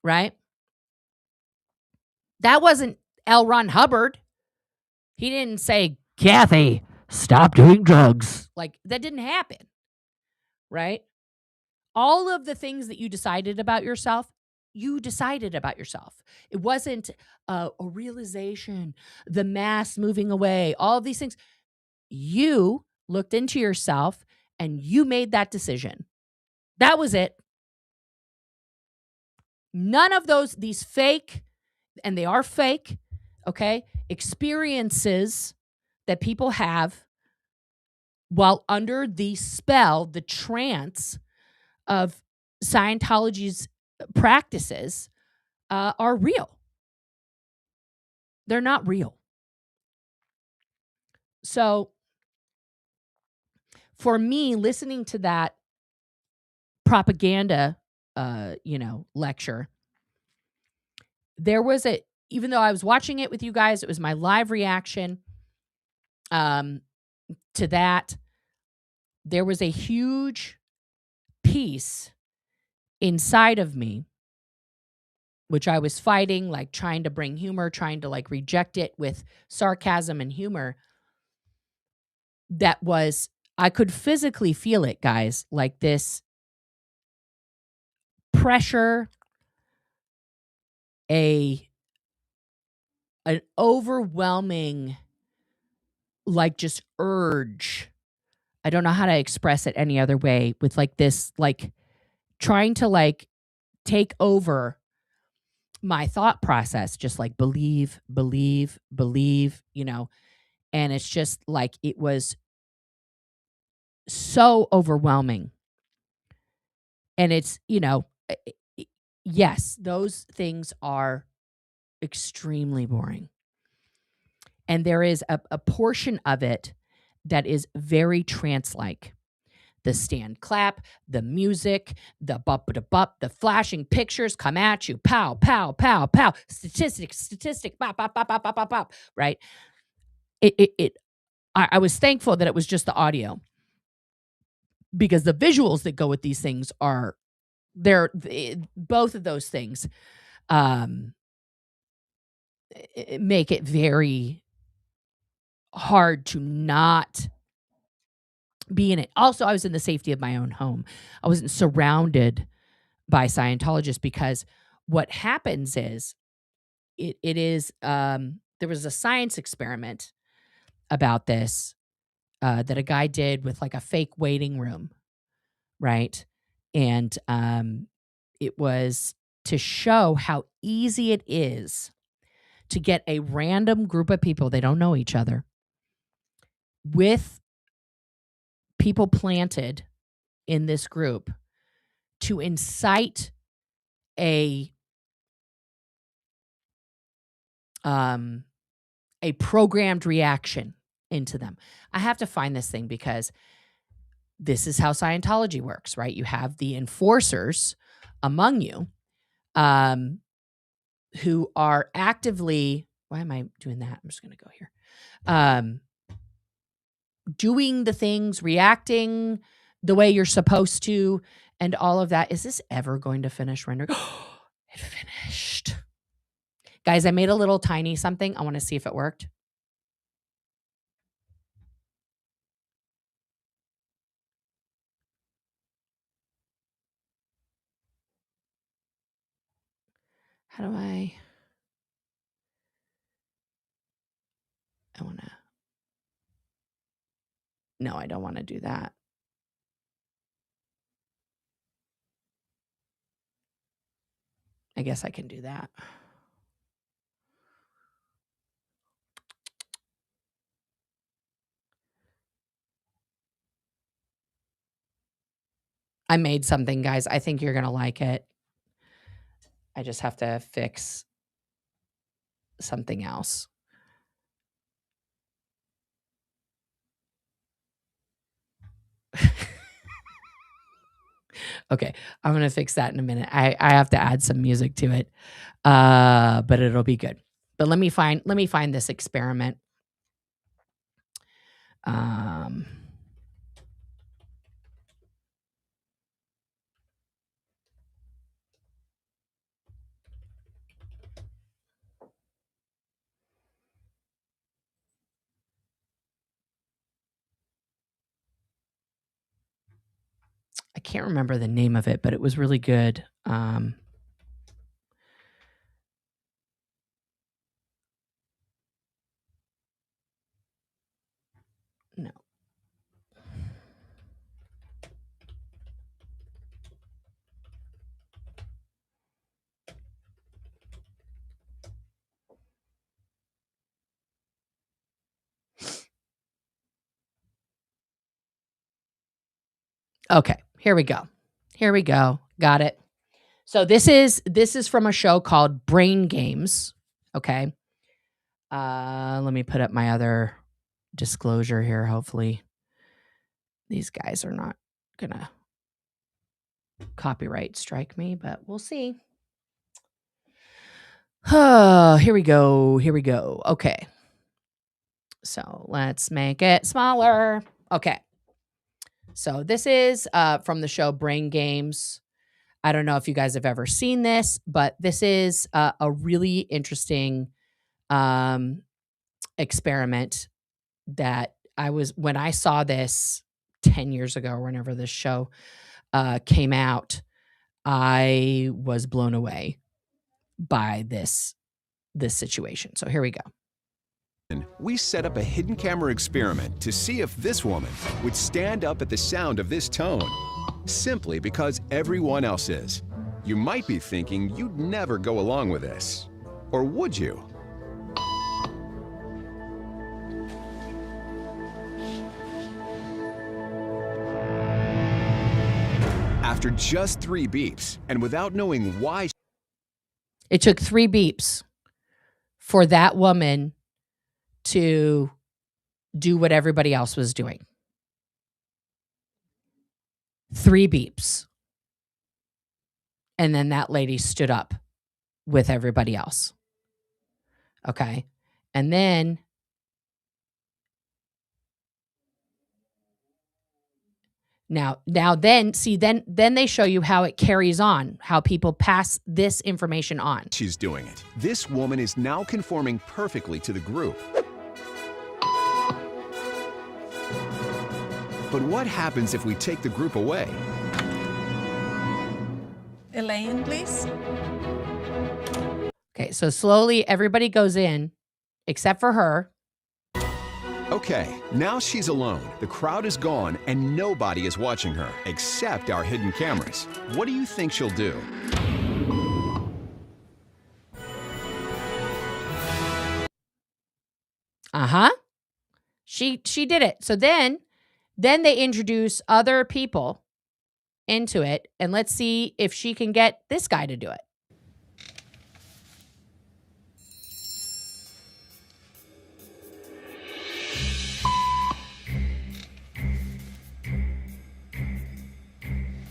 Right? That wasn't L. Ron Hubbard. He didn't say, Kathy, stop doing drugs. Like, that didn't happen. Right? All of the things that you decided about yourself, you decided about yourself. It wasn't a realization, the mass moving away, all of these things. You looked into yourself and you made that decision. That was it. None of these fake, and they are fake, okay, experiences that people have while under the spell, the trance of Scientology's practices are real. They're not real. So for me, listening to that propaganda, lecture, there was even though I was watching it with you guys, it was my live reaction to that. There was a huge piece inside of me, which I was fighting, like trying to bring humor, trying to like reject it with sarcasm and humor. That was, I could physically feel it, guys, like this pressure, an overwhelming, like just urge. I don't know how to express it any other way, with like this, like trying to like take over my thought process, just like believe, and it's just like, it was so overwhelming. And it's, yes, those things are extremely boring. And there is a portion of it that is very trance-like. The stand clap, the music, the bup-a-da-bup, the flashing pictures come at you, pow, pow, pow, pow, statistic, bop, bop, bop, bop, bop, bop, bop, right? I was thankful that it was just the audio, because the visuals that go with these things are, both of those things make it very hard to not be in it. Also, I was in the safety of my own home. I wasn't surrounded by Scientologists, because what happens is it is there was a science experiment about this that a guy did with like a fake waiting room, right? And it was to show how easy it is to get a random group of people, they don't know each other, with people planted in this group to incite a programmed reaction into them. I have to find this thing, because this is how Scientology works, right? You have the enforcers among you who are actively, why am I doing that? I'm just going to go here. Doing the things, reacting the way you're supposed to, and all of that. Is this ever going to finish rendering? It finished. Guys, I made a little tiny something. I want to see if it worked. How do I want to, no, I don't want to do that. I guess I can do that. I made something, guys. I think you're going to like it. I just have to fix something else. Okay, I'm going to fix that in a minute. I have to add some music to it. But it'll be good. But let me find this experiment. I can't remember the name of it, but it was really good. No. Okay, here we go. Got it. So this is from a show called Brain Games. Okay. Let me put up my other disclosure here. Hopefully these guys are not gonna copyright strike me, but we'll see. Here we go. Okay. So let's make it smaller. Okay. So this is from the show Brain Games. I don't know if you guys have ever seen this, but this is a really interesting experiment that when I saw this 10 years ago, or whenever this show came out, I was blown away by this situation. So here we go. We set up a hidden camera experiment to see if this woman would stand up at the sound of this tone, simply because everyone else is. You might be thinking you'd never go along with this. Or would you? After just 3 beeps, and without knowing why... It took 3 beeps for that woman to do what everybody else was doing. 3 beeps. And then that lady stood up with everybody else. Okay. And then then they show you how it carries on, how people pass this information on. She's doing it. This woman is now conforming perfectly to the group. But what happens if we take the group away? Elaine, please. Okay, so slowly everybody goes in, except for her. Okay, now she's alone. The crowd is gone and nobody is watching her, except our hidden cameras. What do you think she'll do? She did it. So then they introduce other people into it, and let's see if she can get this guy to do it.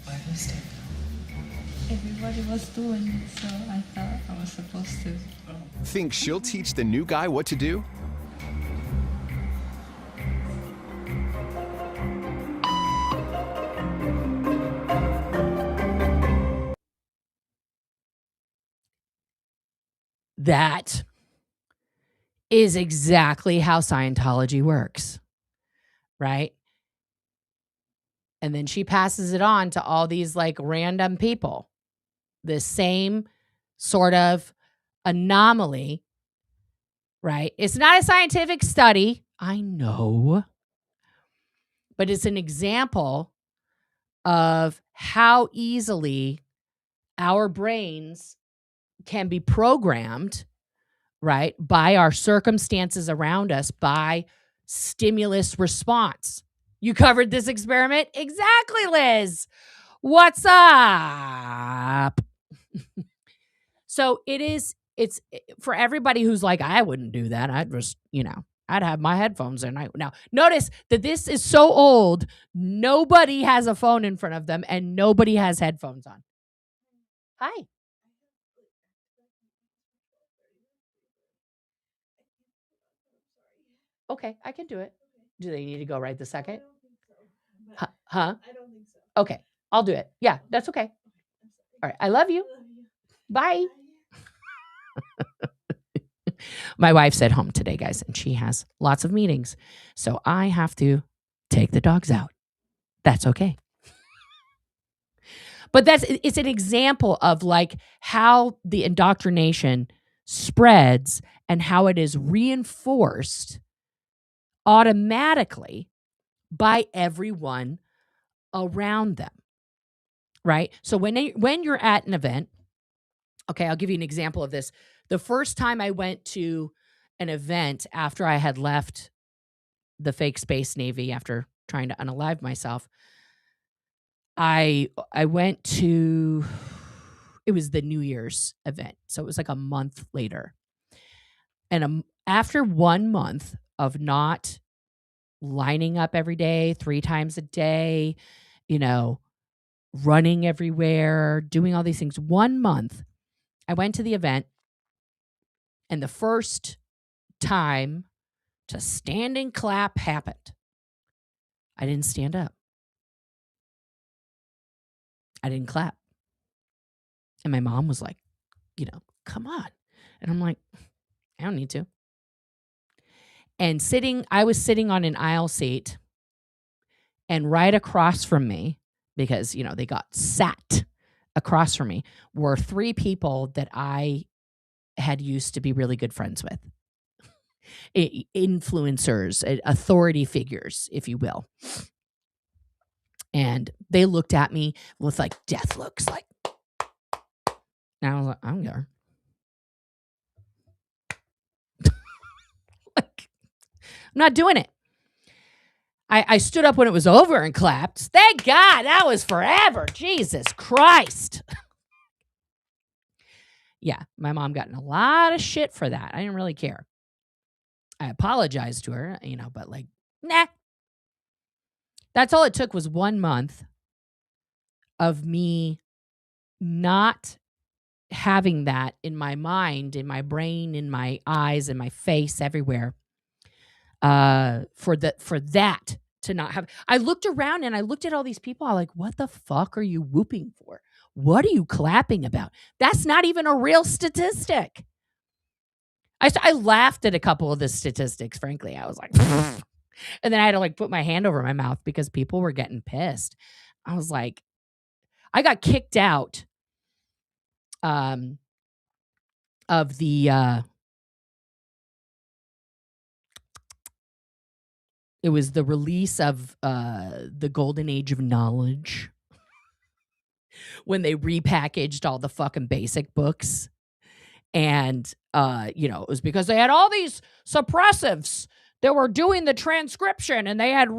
By mistake. Everybody was doing it, so I thought I was supposed to. Think she'll teach the new guy what to do? That is exactly how Scientology works, right? And then she passes it on to all these like random people. The same sort of anomaly, right? It's not a scientific study, I know, but it's an example of how easily our brains can be programmed, right, by our circumstances around us, by stimulus response. You covered this experiment? Exactly, Liz. What's up? So it's for everybody who's like, I wouldn't do that. I'd just, I'd have my headphones in. Now, notice that this is so old, nobody has a phone in front of them and nobody has headphones on. Hi. Okay, I can do it. Do they need to go right this second? Huh? I don't think so. Okay, I'll do it. Yeah, that's okay. All right, I love you. Bye. My wife's at home today, guys, and she has lots of meetings. So I have to take the dogs out. That's okay. But it's an example of like how the indoctrination spreads and how it is reinforced automatically by everyone around them. Right? So when you're at an event, okay, I'll give you an example of this. The first time I went to an event after I had left the fake space Navy after trying to unalive myself, I went to, it was the New Year's event. So it was like a month later. And after 1 month of not lining up every day, 3 times a day, running everywhere, doing all these things, 1 month, I went to the event, and the first time to stand and clap happened. I didn't stand up. I didn't clap. And my mom was like, come on. And I'm like, I don't need to. And I was sitting on an aisle seat, and right across from me, because, they got sat across from me, were 3 people that I had used to be really good friends with. Influencers, authority figures, if you will. And they looked at me with like death looks, like, and I was like, I don't care. Like, I'm not doing it. I stood up when it was over and clapped. Thank God, that was forever. Jesus Christ. Yeah, my mom got in a lot of shit for that. I didn't really care. I apologized to her, but like, nah. That's all it took was 1 month of me not having that in my mind, in my brain, in my eyes, in my face, everywhere. For that to not have. I looked around and I looked at all these people. I'm like, what the fuck are you whooping for? What are you clapping about? That's not even a real statistic. I laughed at a couple of the statistics, frankly. I was like, and then I had to like put my hand over my mouth because people were getting pissed. I was like, I got kicked out of the it was the release of the Golden Age of Knowledge, when they repackaged all the fucking basic books. And it was because they had all these suppressives that were doing the transcription, and they had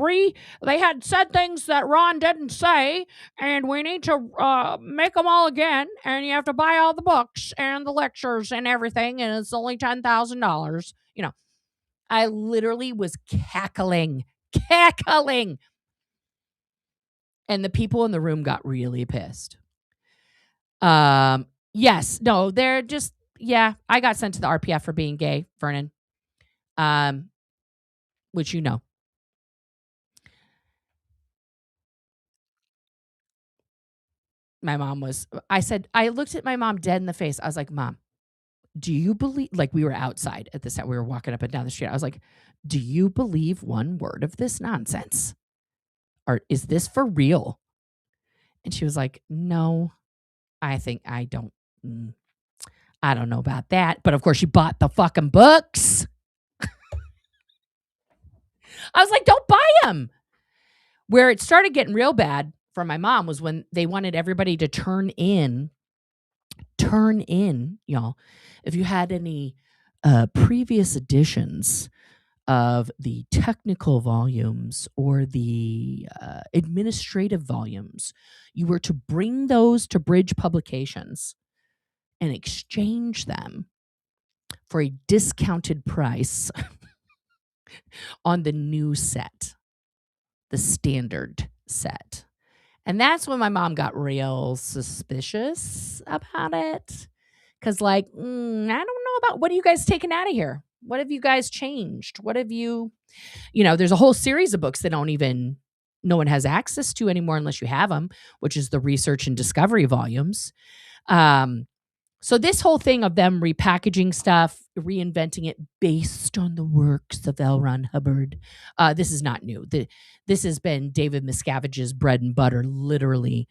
said things that Ron didn't say, and we need to make them all again, and you have to buy all the books and the lectures and everything, and it's only $10,000. I literally was cackling. And the people in the room got really pissed. Yes, no, they're just, yeah, I got sent to the RPF for being gay, Vernon. Which my mom I looked at my mom dead in the face. I was like, Mom, do you believe, like, we were outside at this time, we were walking up and down the street. I was like, do you believe one word of this nonsense? Or is this for real? And she was like, no, I think I don't. I don't know about that. But of course, she bought the fucking books. I was like, don't buy them. Where it started getting real bad for my mom was when they wanted everybody to turn in, y'all, if you had any previous editions of the technical volumes or the administrative volumes, you were to bring those to Bridge Publications and exchange them for a discounted price on the new set, the standard set. And that's when my mom got real suspicious about it. Because, like, I don't know about, what are you guys taking out of here? What have you guys changed? What have you, there's a whole series of books that no one has access to anymore unless you have them, which is the research and discovery volumes. So this whole thing of them repackaging stuff, reinventing it based on the works of L. Ron Hubbard, this is not new. This has been David Miscavige's bread and butter, literally,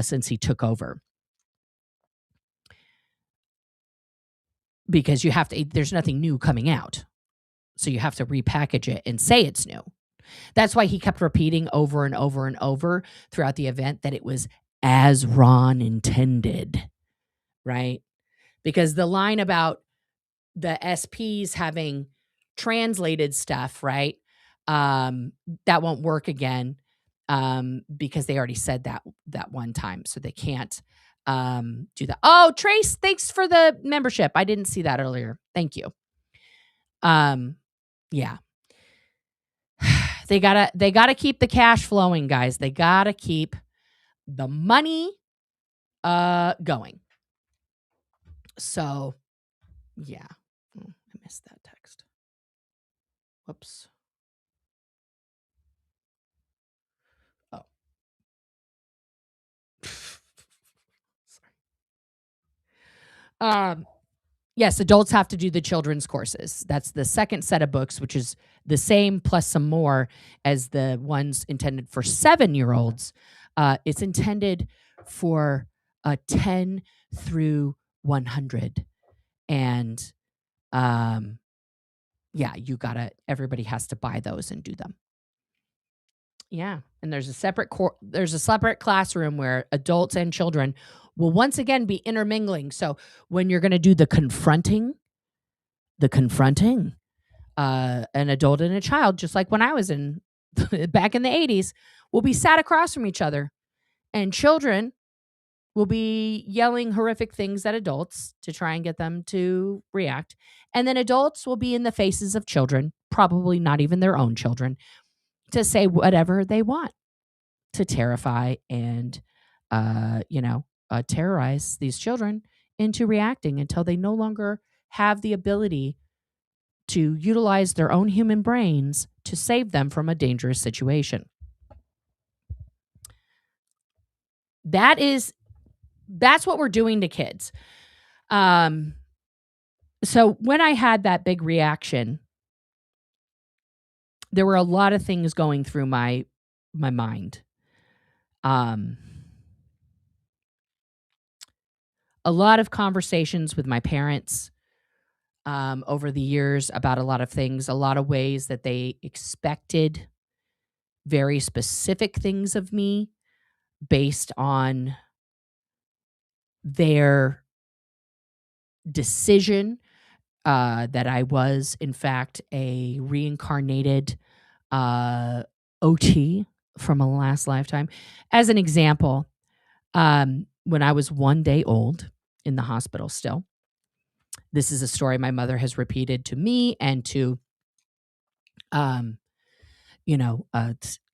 since he took over. Because there's nothing new coming out. So you have to repackage it and say it's new. That's why he kept repeating over and over and over throughout the event that it was as Ron intended, right? Because the line about the SPs having translated stuff, right? That won't work again because they already said that one time. So they can't do that. Oh, Trace, thanks for the membership. I didn't see that earlier. Thank you. Yeah. They gotta keep the cash flowing, guys. They gotta keep the money going. So yeah. I missed that text. Whoops. Oh. Sorry. Yes, adults have to do the children's courses. That's the second set of books, which is the same plus some more as the ones intended for 7-year-olds. It's intended for 10 through 100. And everybody has to buy those and do them. Yeah, and there's a separate classroom where adults and children will once again be intermingling. So when you're going to do the confronting, an adult and a child, just like when I was back in the 80s, will be sat across from each other, and children will be yelling horrific things at adults to try and get them to react. And then adults will be in the faces of children, probably not even their own children, to say whatever they want to terrify and, terrorize these children into reacting until they no longer have the ability to utilize their own human brains to save them from a dangerous situation. That's what we're doing to kids. So when I had that big reaction, there were a lot of things going through my mind. A lot of conversations with my parents over the years about a lot of things, a lot of ways that they expected very specific things of me based on their decision that I was, in fact, a reincarnated OT from a last lifetime. As an example, when I was 1 day old in the hospital still, this is a story my mother has repeated to me and to,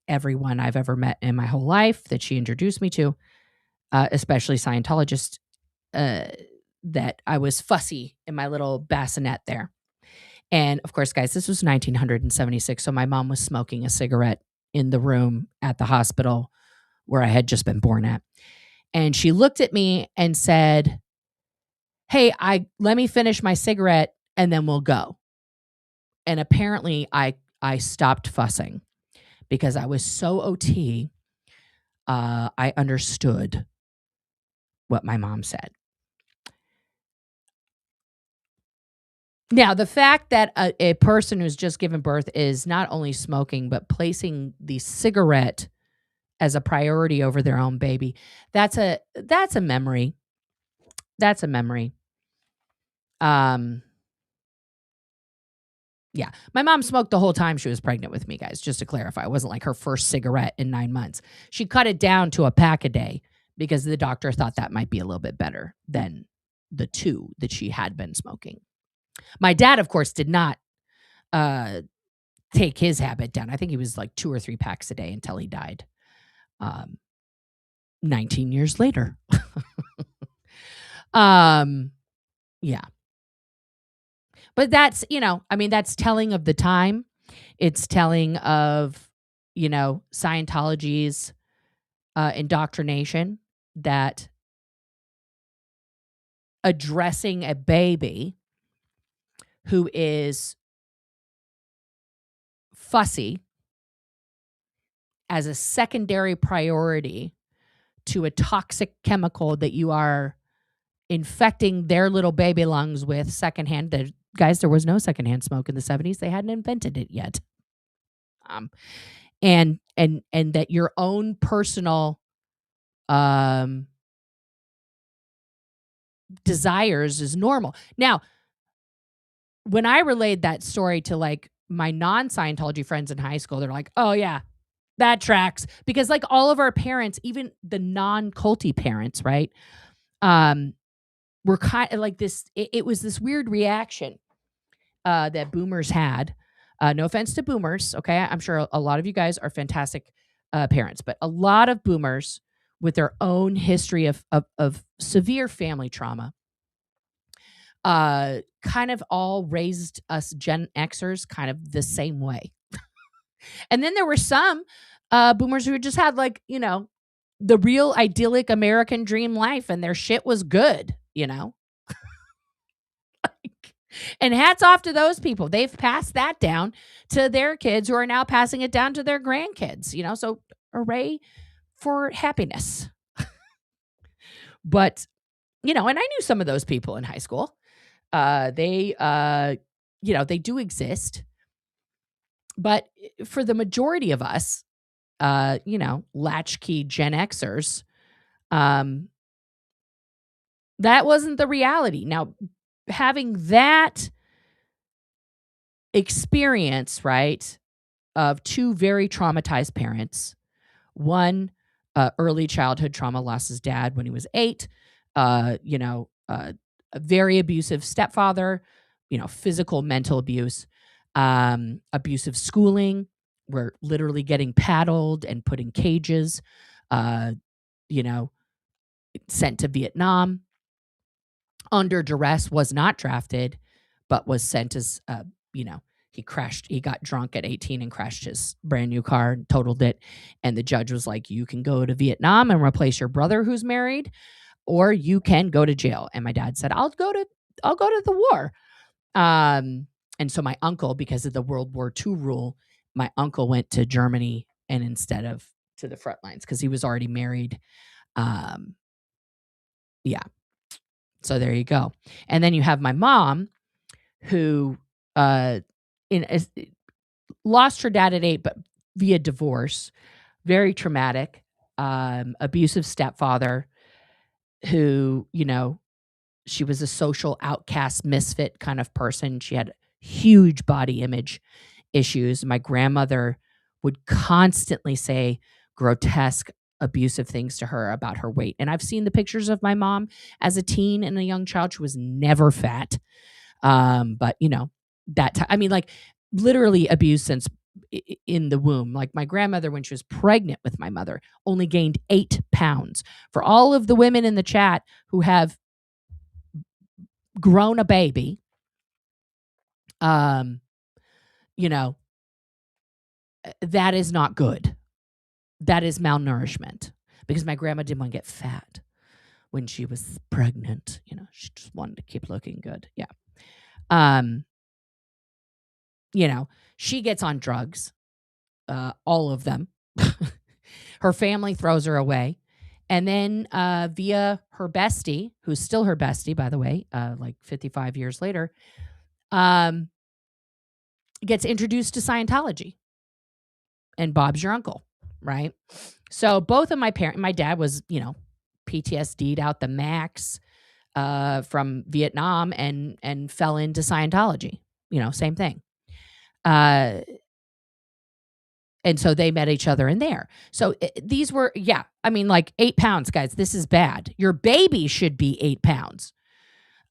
everyone I've ever met in my whole life that she introduced me to, especially Scientologists, that I was fussy in my little bassinet there. And of course, guys, this was 1976. So my mom was smoking a cigarette in the room at the hospital where I had just been born at. And she looked at me and said, "Hey, let me finish my cigarette and then we'll go." And apparently I stopped fussing because I was so OT. I understood what my mom said. Now, the fact that a person who's just given birth is not only smoking, but placing the cigarette as a priority over their own baby, that's a memory. That's a memory. Yeah. My mom smoked the whole time she was pregnant with me, guys, just to clarify. It wasn't like her first cigarette in 9 months. She cut it down to a pack a day because the doctor thought that might be a little bit better than the 2 that she had been smoking. My dad, of course, did not take his habit down. I think he was like 2 or 3 packs a day until he died 19 years later. Yeah. But that's, that's telling of the time. It's telling of, Scientology's indoctrination that addressing a baby who is fussy as a secondary priority to a toxic chemical that you are infecting their little baby lungs with secondhand. Guys, there was no secondhand smoke in the 70s. They hadn't invented it yet. And that your own personal desires is normal. Now, when I relayed that story to like my non-Scientology friends in high school, they're like, "Oh yeah, that tracks." Because like all of our parents, even the non-culty parents, right? Were kind of like this. It was this weird reaction that boomers had. No offense to boomers, okay? I'm sure a lot of you guys are fantastic parents, but a lot of boomers with their own history of severe family trauma kind of all raised us Gen Xers kind of the same way. And then there were some boomers who just had like, the real idyllic American dream life and their shit was good, And hats off to those people. They've passed that down to their kids who are now passing it down to their grandkids, so hooray for happiness. But, and I knew some of those people in high school. They do exist. But for the majority of us, latchkey Gen Xers, that wasn't the reality. Now, having that experience, right, of 2 very traumatized parents, one early childhood trauma, lost his dad when he was 8, a very abusive stepfather, physical, mental abuse, abusive schooling. We're literally getting paddled and put in cages, sent to Vietnam. Under duress, was not drafted, but was sent as, he got drunk at 18 and crashed his brand new car and totaled it. And the judge was like, you can go to Vietnam and replace your brother who's married, or you can go to jail. And my dad said, I'll go to the war. And so my uncle, because of the World War II rule, my uncle went to Germany and instead of to the front lines because he was already married. Yeah. So there you go. And then you have my mom who lost her dad at 8, but via divorce, very traumatic, abusive stepfather who, she was a social outcast, misfit kind of person. She had huge body image issues. My grandmother would constantly say grotesque, abusive things to her about her weight. And I've seen the pictures of my mom as a teen and a young child. She was never fat. But like literally abused since in the womb. Like my grandmother, when she was pregnant with my mother, only gained 8 pounds. For all of the women in the chat who have grown a baby, that is not good. That is malnourishment because my grandma didn't want to get fat when she was pregnant. She just wanted to keep looking good. Yeah. She gets on drugs, all of them. Her family throws her away. And then via her bestie, who's still her bestie, by the way, like 55 years later, gets introduced to Scientology, and Bob's your uncle, right? So both of my parents, my dad was, PTSD'd out the max from Vietnam and fell into Scientology, same thing. And so they met each other in there. So these were, like 8 pounds, guys. This is bad. Your baby should be 8 pounds.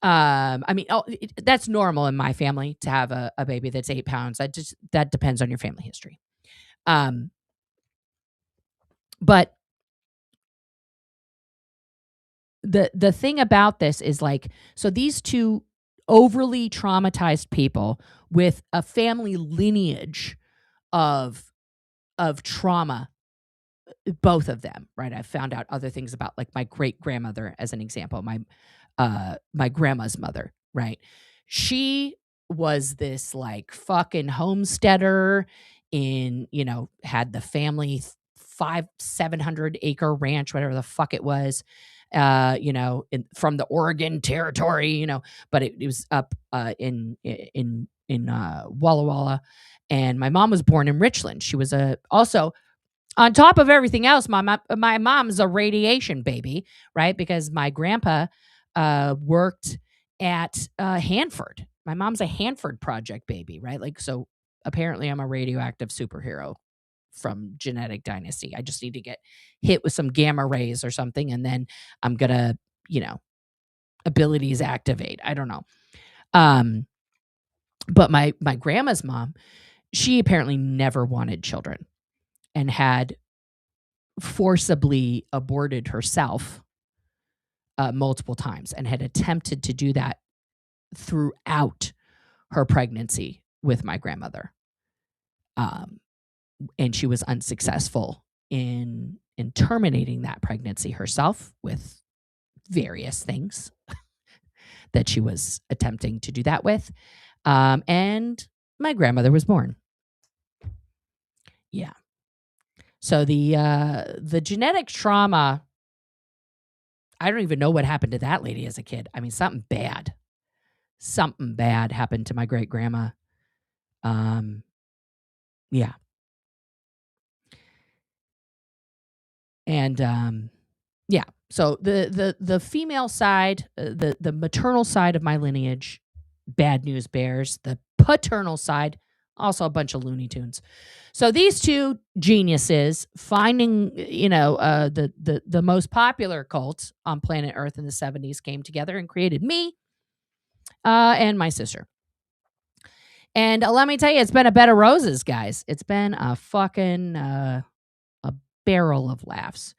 That's normal in my family to have a baby that's 8 pounds. That depends on your family history. But the thing about this is so these two overly traumatized people with a family lineage of trauma, both of them, right? I found out other things about my great grandmother, as an example, my grandma's mother, right? She was this fucking homesteader had the family 700 acre ranch, whatever the fuck it was, from the Oregon Territory, but it was up in Walla Walla. And my mom was born in Richland. She was also, on top of everything else, my mom's a radiation baby, right? Because my grandpa worked at Hanford. My mom's a Hanford Project baby, right? So apparently I'm a radioactive superhero from Genetic Dynasty. I just need to get hit with some gamma rays or something, and then I'm gonna, abilities activate. I don't know. But my grandma's mom, she apparently never wanted children and had forcibly aborted herself multiple times and had attempted to do that throughout her pregnancy with my grandmother. And she was unsuccessful in terminating that pregnancy herself with various things that she was attempting to do that with. And my grandmother was born. Yeah. So the genetic trauma, I don't even know what happened to that lady as a kid. I mean, something bad happened to my great grandma. Yeah. And yeah. So the female side, the maternal side of my lineage, bad news bears. The paternal side, also a bunch of Looney Tunes. So these two geniuses finding, the most popular cult on planet Earth in the 70s came together and created me and my sister. And let me tell you, it's been a bed of roses, guys. It's been a fucking a barrel of laughs.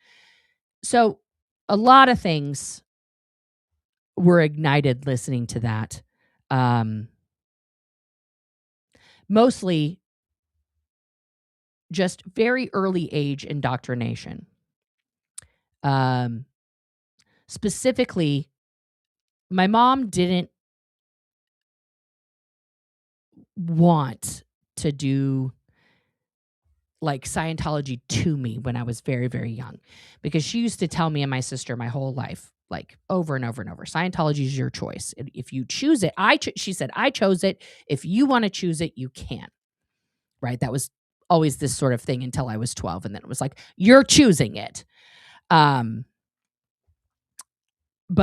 So a lot of things were ignited listening to that. Mostly just very early age indoctrination. Specifically, my mom didn't want to do Scientology to me when I was very, very young, because she used to tell me and my sister my whole life, over and over and over, Scientology is your choice. If you choose it, she said, I chose it. If you want to choose it, you can. Right? That was always this sort of thing until I was 12. And then it was you're choosing it. But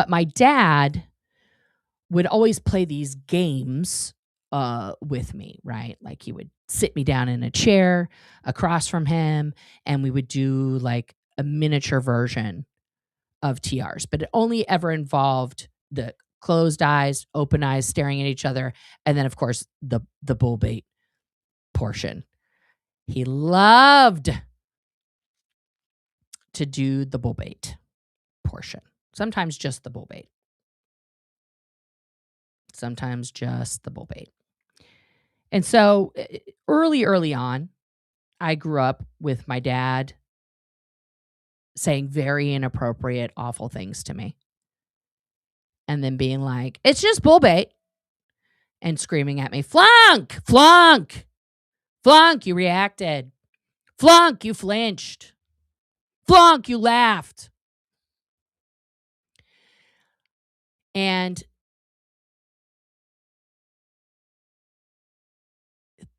my dad would always play these games with me, right? He would sit me down in a chair across from him, and we would do a miniature version of TRs, but it only ever involved the closed eyes, open eyes, staring at each other, and then of course the bull bait portion. He loved to do the bull bait portion. Sometimes just the bull bait. Sometimes just the bull bait. And so early on, I grew up with my dad saying very inappropriate, awful things to me. And then being like, it's just bull bait. And screaming at me, flunk, flunk, flunk, you reacted. Flunk, you flinched. Flunk, you laughed. And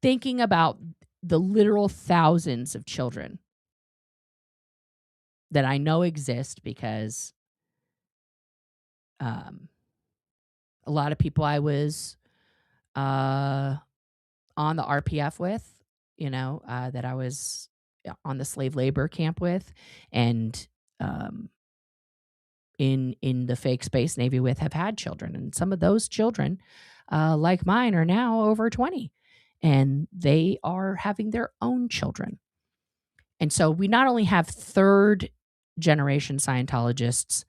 thinking about the literal thousands of children that I know exist because a lot of people I was on the RPF with, that I was on the slave labor camp with, and in the fake space Navy with, have had children. And some of those children, like mine, are now over 20, and they are having their own children. And so we not only have third generation Scientologists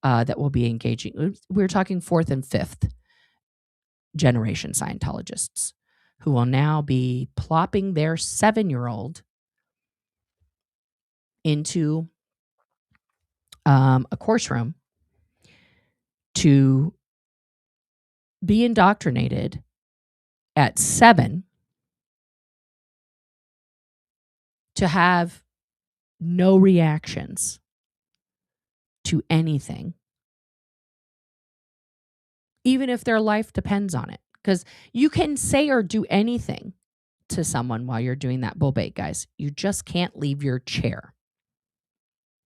that will be engaging, we're talking fourth and fifth generation Scientologists who will now be plopping their 7-year-old into a course room to be indoctrinated at 7 to have no reactions to anything, even if their life depends on it. Because you can say or do anything to someone while you're doing that bull bait, guys. You just can't leave your chair.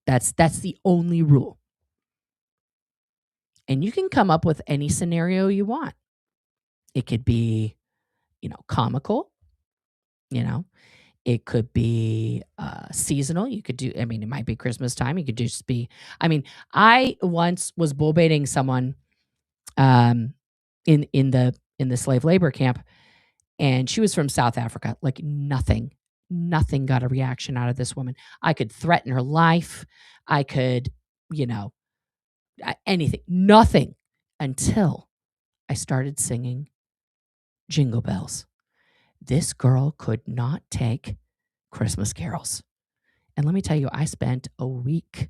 That's the only rule. And you can come up with any scenario you want. It could be, comical, it could be seasonal. You could do, it might be Christmas time. You could just be, I once was bull baiting someone in the slave labor camp, and she was from South Africa. Like nothing got a reaction out of this woman. I could threaten her life. I could, anything, nothing, until I started singing Jingle Bells. This girl could not take Christmas carols. And let me tell you, I spent a week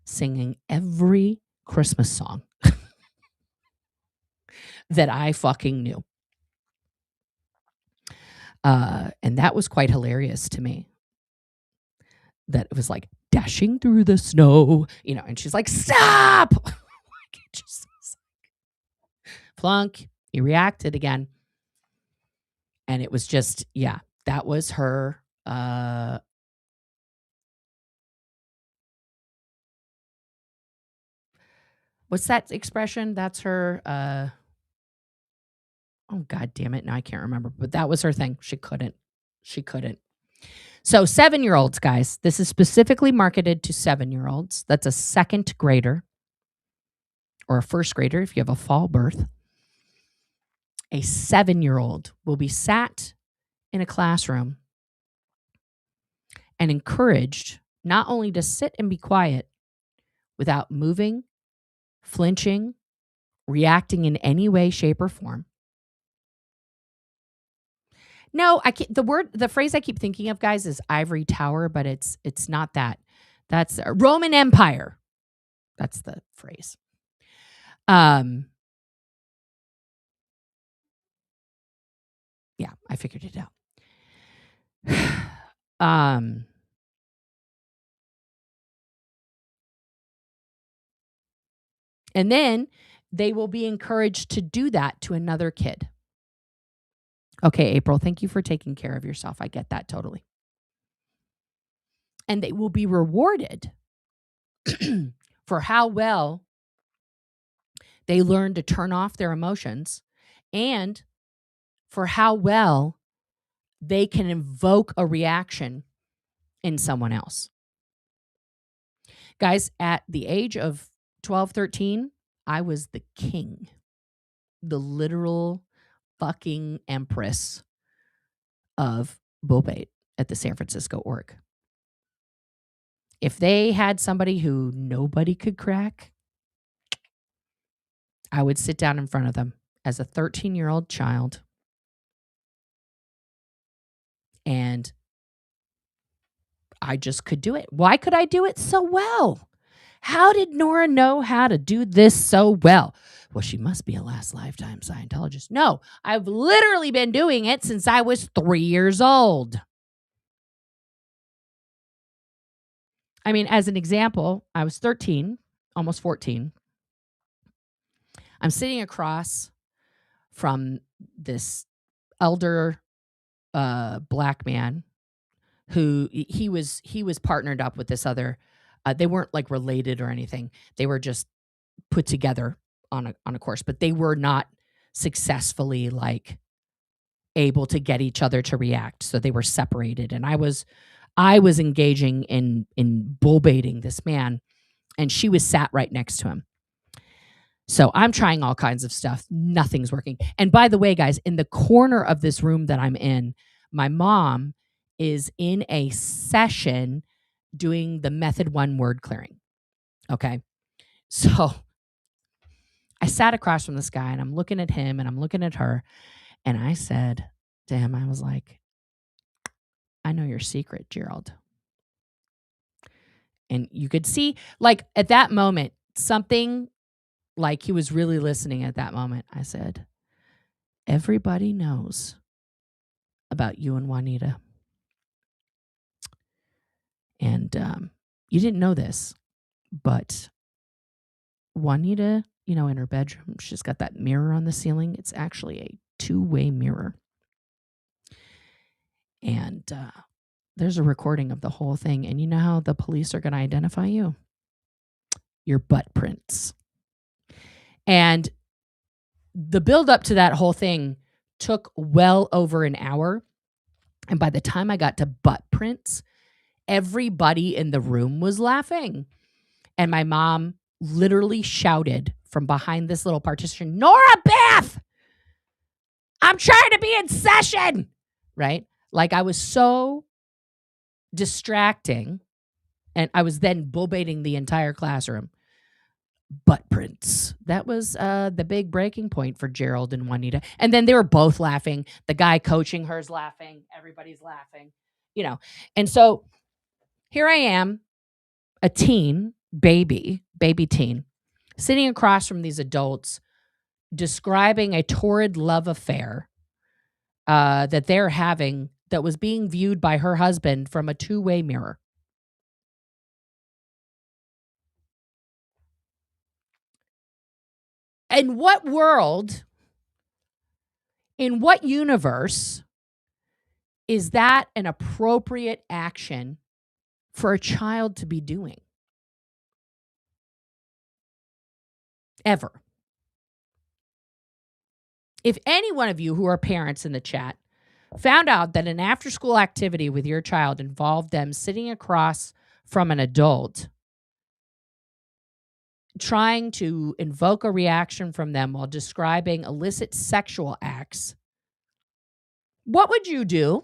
singing every Christmas song that I fucking knew. And that was quite hilarious to me. That it was like dashing through the snow, and she's like, stop! Just flunk. He reacted again. And it was just, that was her. What's that expression? That's her. Oh, God damn it. Now I can't remember. But that was her thing. She couldn't. So 7-year-olds, guys, this is specifically marketed to 7-year-olds. That's a second grader or a first grader if you have a fall birth. A 7-year-old will be sat in a classroom and encouraged not only to sit and be quiet without moving, flinching, reacting in any way, shape, or form. No, the phrase I keep thinking of, guys, is ivory tower, but it's not that. That's Roman Empire. That's the phrase. Yeah, I figured it out. And then they will be encouraged to do that to another kid. Okay, April, thank you for taking care of yourself. I get that totally. And they will be rewarded for how well they learn to turn off their emotions and for how well they can invoke a reaction in someone else. Guys, at the age of 12, 13, I was the king, the literal fucking empress of bull bait at the San Francisco org. If they had somebody who nobody could crack, I would sit down in front of them as a 13-year-old child and I just could do it. Why could I do it so well? How did Nora know how to do this so well? Well, she must be a last lifetime Scientologist. No, I've literally been doing it since I was 3 years old. As an example, I was 13, almost 14. I'm sitting across from this elder black man who he was partnered up with this other. They weren't like related or anything. They were just put together on a course, but they were not successfully like able to get each other to react. So they were separated, and I was engaging in bull baiting this man, and she was sat right next to him. So I'm trying all kinds of stuff. Nothing's working. And by the way, guys, in the corner of this room that I'm in, my mom is in a session doing the method 1 word clearing. Okay. So I sat across from this guy, and I'm looking at him and I'm looking at her, and I said to him, I was like, I know your secret, Gerald. And you could see, like, at that moment, something like he was really listening at that moment. I said, everybody knows about you and Juanita. And you didn't know this, but Juanita, you know, in her bedroom, she's got that mirror on the ceiling. It's actually a 2-way mirror. And there's a recording of the whole thing. And you know how the police are going to identify you? Your butt prints. And the build up to that whole thing took well over an hour. And by the time I got to butt prints, everybody in the room was laughing. And my mom literally shouted from behind this little partition, Nora Beth, I'm trying to be in session, right? Like I was so distracting, and I was then bull baiting the entire classroom. Butt prints. That was the big breaking point for Gerald and Juanita. And then they were both laughing. The guy coaching her's laughing. Everybody's laughing, you know. And so here I am, a teen, baby teen, sitting across from these adults describing a torrid love affair that they're having that was being viewed by her husband from a 2-way mirror. In what world, in what universe is that an appropriate action for a child to be doing? Ever. If any one of you who are parents in the chat found out that an after-school activity with your child involved them sitting across from an adult, trying to invoke a reaction from them while describing illicit sexual acts, what would you do?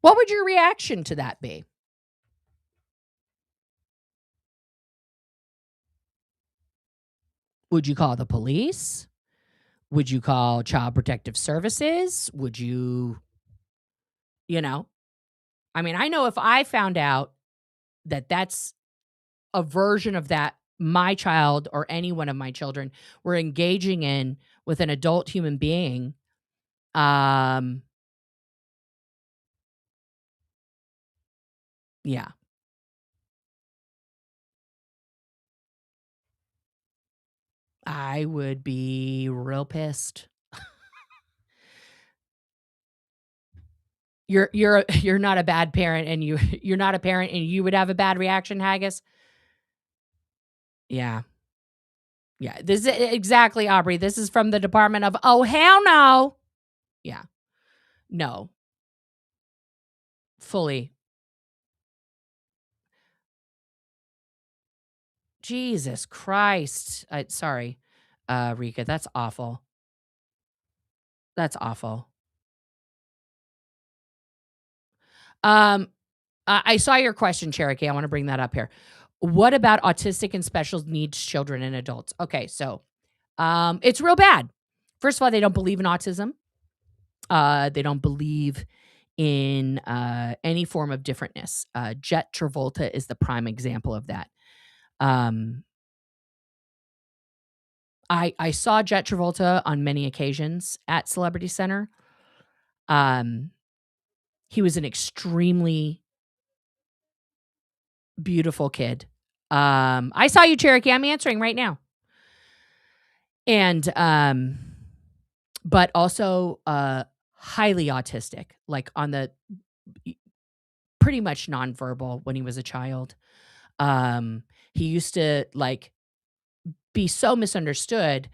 What would your reaction to that be? Would you call the police? Would you call Child Protective Services? Would you, I mean, I know if I found out that that's a version of that my child or any one of my children were engaging in with an adult human being, yeah. I would be real pissed. You're not a bad parent, and you're not a parent, and you would have a bad reaction, Haggis. Yeah. This is exactly, Aubrey. This is from the Department of. Oh hell no. Yeah. No. Fully. Jesus Christ. Sorry, Rika. That's awful. That's awful. I saw your question, Cherokee. I want to bring that up here. What about autistic and special needs children and adults? Okay, so it's real bad. First of all, they don't believe in autism. They don't believe in any form of differentness. Jet Travolta is the prime example of that. I saw Jet Travolta on many occasions at Celebrity Center. He was an extremely beautiful kid. I saw you, Cherokee. I'm answering right now. And but also highly autistic, like on the pretty much nonverbal when he was a child. He used to like be so misunderstood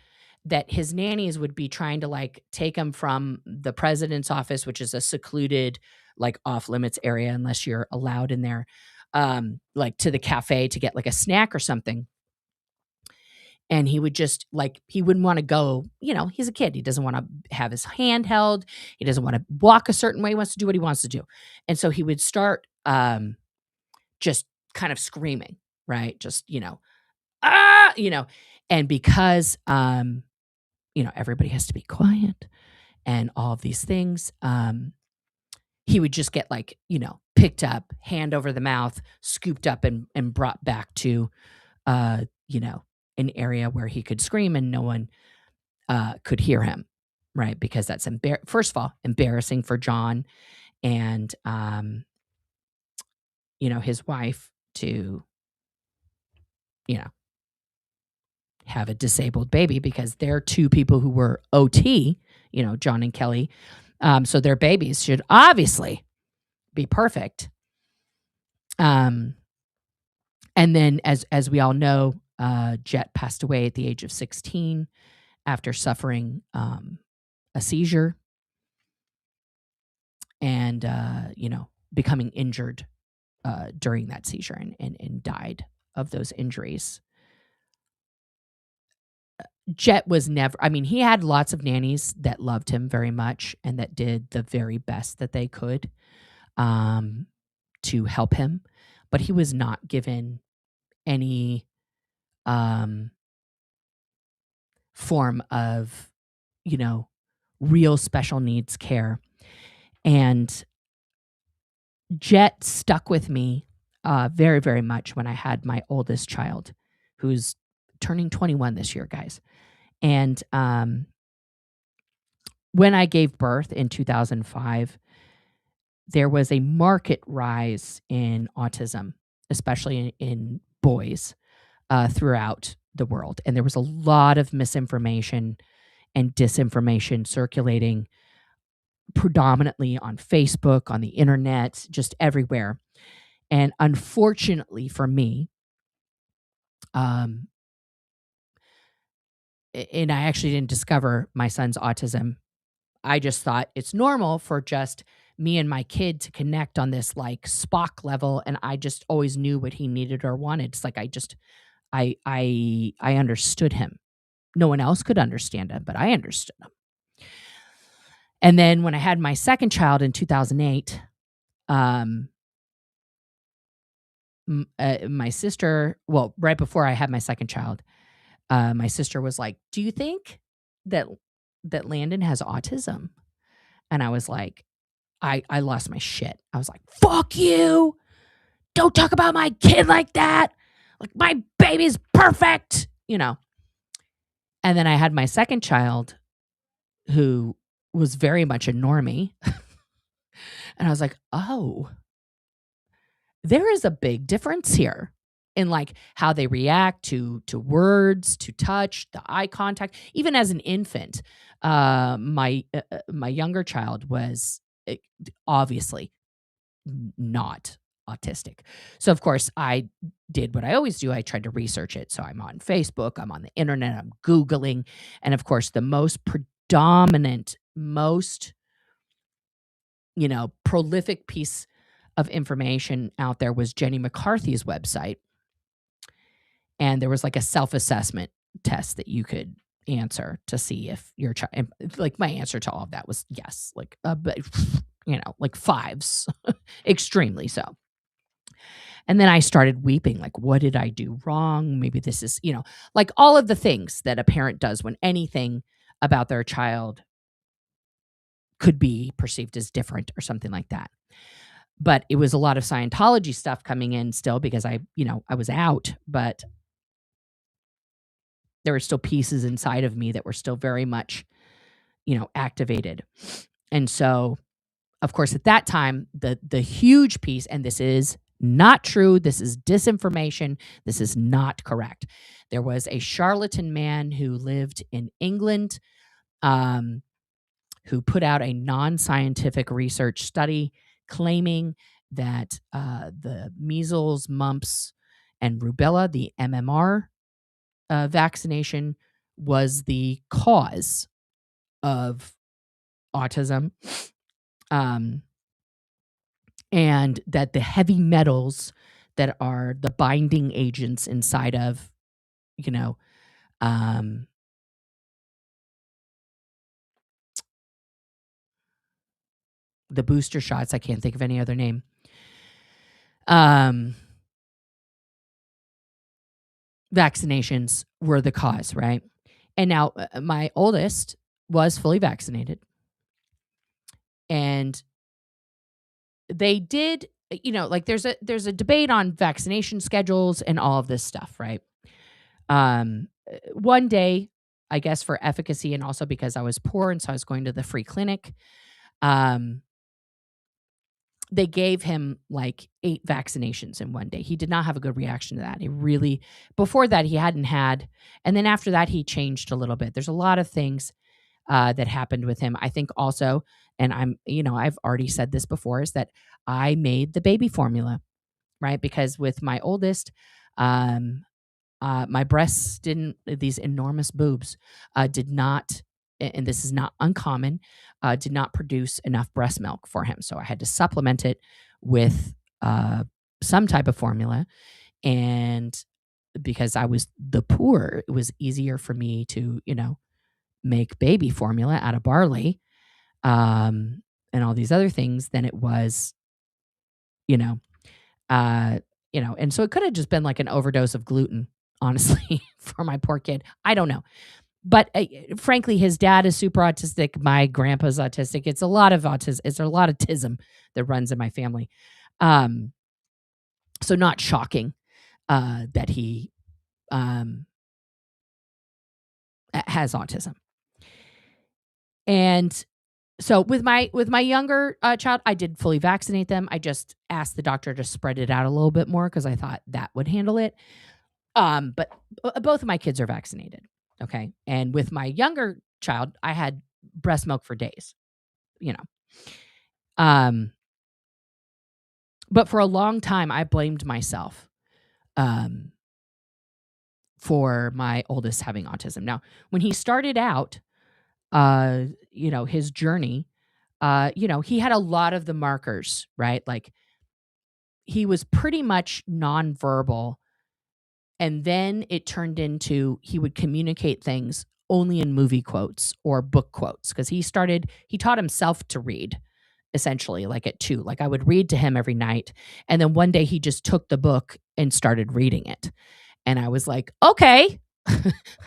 that his nannies would be trying to like take him from the president's office, which is a secluded, like off limits area unless you're allowed in there, like to the cafe to get like a snack or something. And he would just like, he wouldn't want to go, he's a kid. He doesn't want to have his hand held. He doesn't want to walk a certain way. He wants to do what he wants to do. And so he would start just kind of screaming, right? Just, and because, everybody has to be quiet and all of these things, he would just get like, picked up, hand over the mouth, scooped up and brought back to, an area where he could scream and no one could hear him, right? Because that's first of all embarrassing for John and his wife to have a disabled baby, because they're two people who were OT, John and Kelly, so their babies should obviously be perfect. And then as we all know, Jet passed away at the age of 16 after suffering a seizure and, becoming injured during that seizure and died of those injuries. Jet was never, he had lots of nannies that loved him very much and that did the very best that they could to help him, but he was not given any form of, real special needs care. And Jet stuck with me very, very much when I had my oldest child, who's turning 21 this year, guys. And when I gave birth in 2005, there was a marked rise in autism, especially in boys throughout the world. And there was a lot of misinformation and disinformation circulating predominantly on Facebook, on the internet, just everywhere. And unfortunately for me, and I actually didn't discover my son's autism. I just thought it's normal for just me and my kid to connect on this like Spock level. And I just always knew what he needed or wanted. It's like I understood him. No one else could understand him, but I understood him. And then when I had my second child in 2008, my sister, well, right before I had my second child, my sister was like, "Do you think that Landon has autism?" And I was like, I lost my shit. I was like, "Fuck you. Don't talk about my kid like that. Like, my baby's perfect," And then I had my second child, who was very much a normie. And I was like, oh, there is a big difference here in like how they react to words, to touch, the eye contact. Even as an infant, my younger child was obviously not autistic. So of course I did what I always do. I tried to research it. So I'm on Facebook, I'm on the internet, I'm Googling. And of course the most predominant, most, prolific piece of information out there was Jenny McCarthy's website. And there was like a self-assessment test that you could answer to see if your child, like my answer to all of that was yes, like, but like fives, extremely so. And then I started weeping, like, what did I do wrong? Maybe this is, like all of the things that a parent does when anything about their child could be perceived as different or something like that. But it was a lot of Scientology stuff coming in still because I was out, but there were still pieces inside of me that were still very much, activated. And so, of course, at that time, the huge piece, and this is not true, this is disinformation, this is not correct. There was a charlatan man who lived in England, who put out a non-scientific research study claiming that the measles, mumps, and rubella, the MMR vaccination, was the cause of autism, and that the heavy metals that are the binding agents inside of, the booster shots, I can't think of any other name, vaccinations were the cause, right? And now my oldest was fully vaccinated. And they did, like there's a debate on vaccination schedules and all of this stuff, right? One day, I guess for efficacy and also because I was poor and so I was going to the free clinic, they gave him like 8 vaccinations in one day. He did not have a good reaction to that. Before that, he hadn't had. And then after that, he changed a little bit. There's a lot of things that happened with him. I think also, and I've already said this before, is that I made the baby formula, right? Because with my oldest, my breasts these enormous boobs did not, and this is not uncommon, did not produce enough breast milk for him. So I had to supplement it with some type of formula. And because I was the poor, it was easier for me to, make baby formula out of barley and all these other things than it was, and so it could have just been like an overdose of gluten, honestly, for my poor kid. I don't know. But frankly, his dad is super autistic. My grandpa's autistic. It's a lot of autism. It's a lot of tism that runs in my family. So not shocking that he has autism. And so with my younger child, I did fully vaccinate them. I just asked the doctor to spread it out a little bit more because I thought that would handle it. But both of my kids are vaccinated. Okay. And with my younger child, I had breast milk for days, but for a long time, I blamed myself for my oldest having autism. Now, when he started out, his journey, he had a lot of the markers, right? Like he was pretty much nonverbal. And then it turned into he would communicate things only in movie quotes or book quotes because he taught himself to read, essentially, like at 2. Like I would read to him every night. And then one day he just took the book and started reading it. And I was like, okay,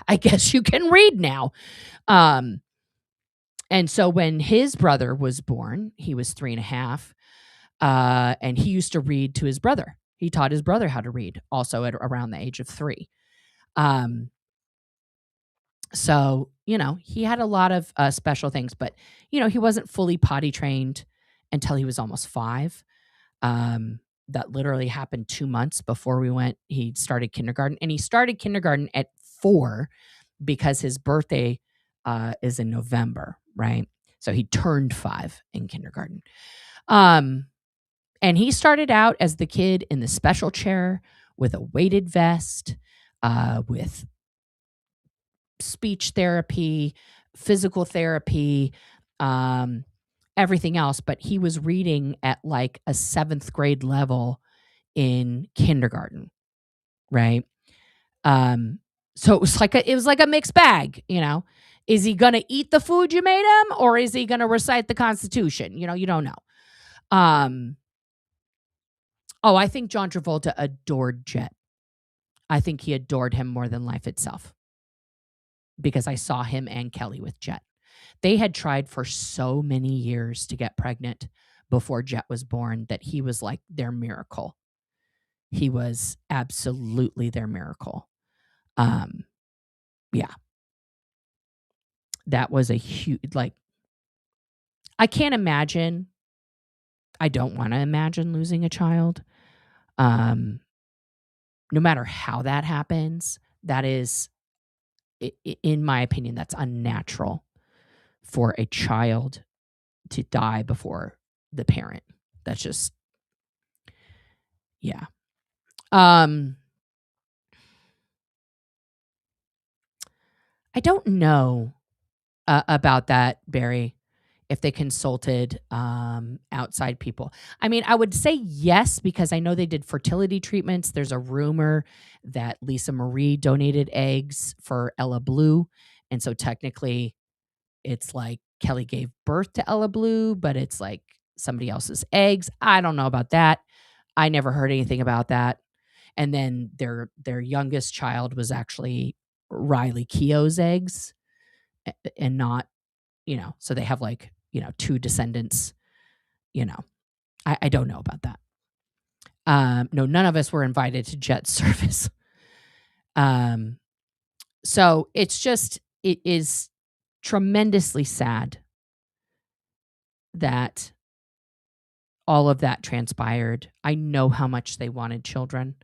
I guess you can read now. And so when his brother was born, he was 3.5, and he used to read to his brother. He taught his brother how to read also at around the age of 3. So, he had a lot of special things, but, he wasn't fully potty trained until he was almost 5. That literally happened 2 months before he started kindergarten. And he started kindergarten at 4 because his birthday is in November, right? So he turned 5 in kindergarten. And he started out as the kid in the special chair with a weighted vest, with speech therapy, physical therapy, everything else. But he was reading at like a 7th grade level in kindergarten, right? So it was like a mixed bag, Is he going to eat the food you made him or is he going to recite the Constitution? You don't know. Oh, I think John Travolta adored Jet. I think he adored him more than life itself because I saw him and Kelly with Jet. They had tried for so many years to get pregnant before Jet was born that he was like their miracle. He was absolutely their miracle. Yeah. That was a huge, I can't imagine. I don't want to imagine losing a child. No matter how that happens, that is, in my opinion, that's unnatural for a child to die before the parent. That's just, yeah. I don't know about that, Barry, if they consulted outside people. I mean, I would say yes, because I know they did fertility treatments. There's a rumor that Lisa Marie donated eggs for Ella Blue. And so technically it's like Kelly gave birth to Ella Blue, but it's like somebody else's eggs. I don't know about that. I never heard anything about that. And then their youngest child was actually Riley Keough's eggs, and not, so they have like, two descendants, I don't know about that. No, none of us were invited to jet service. So it is tremendously sad that all of that transpired. I know how much they wanted children.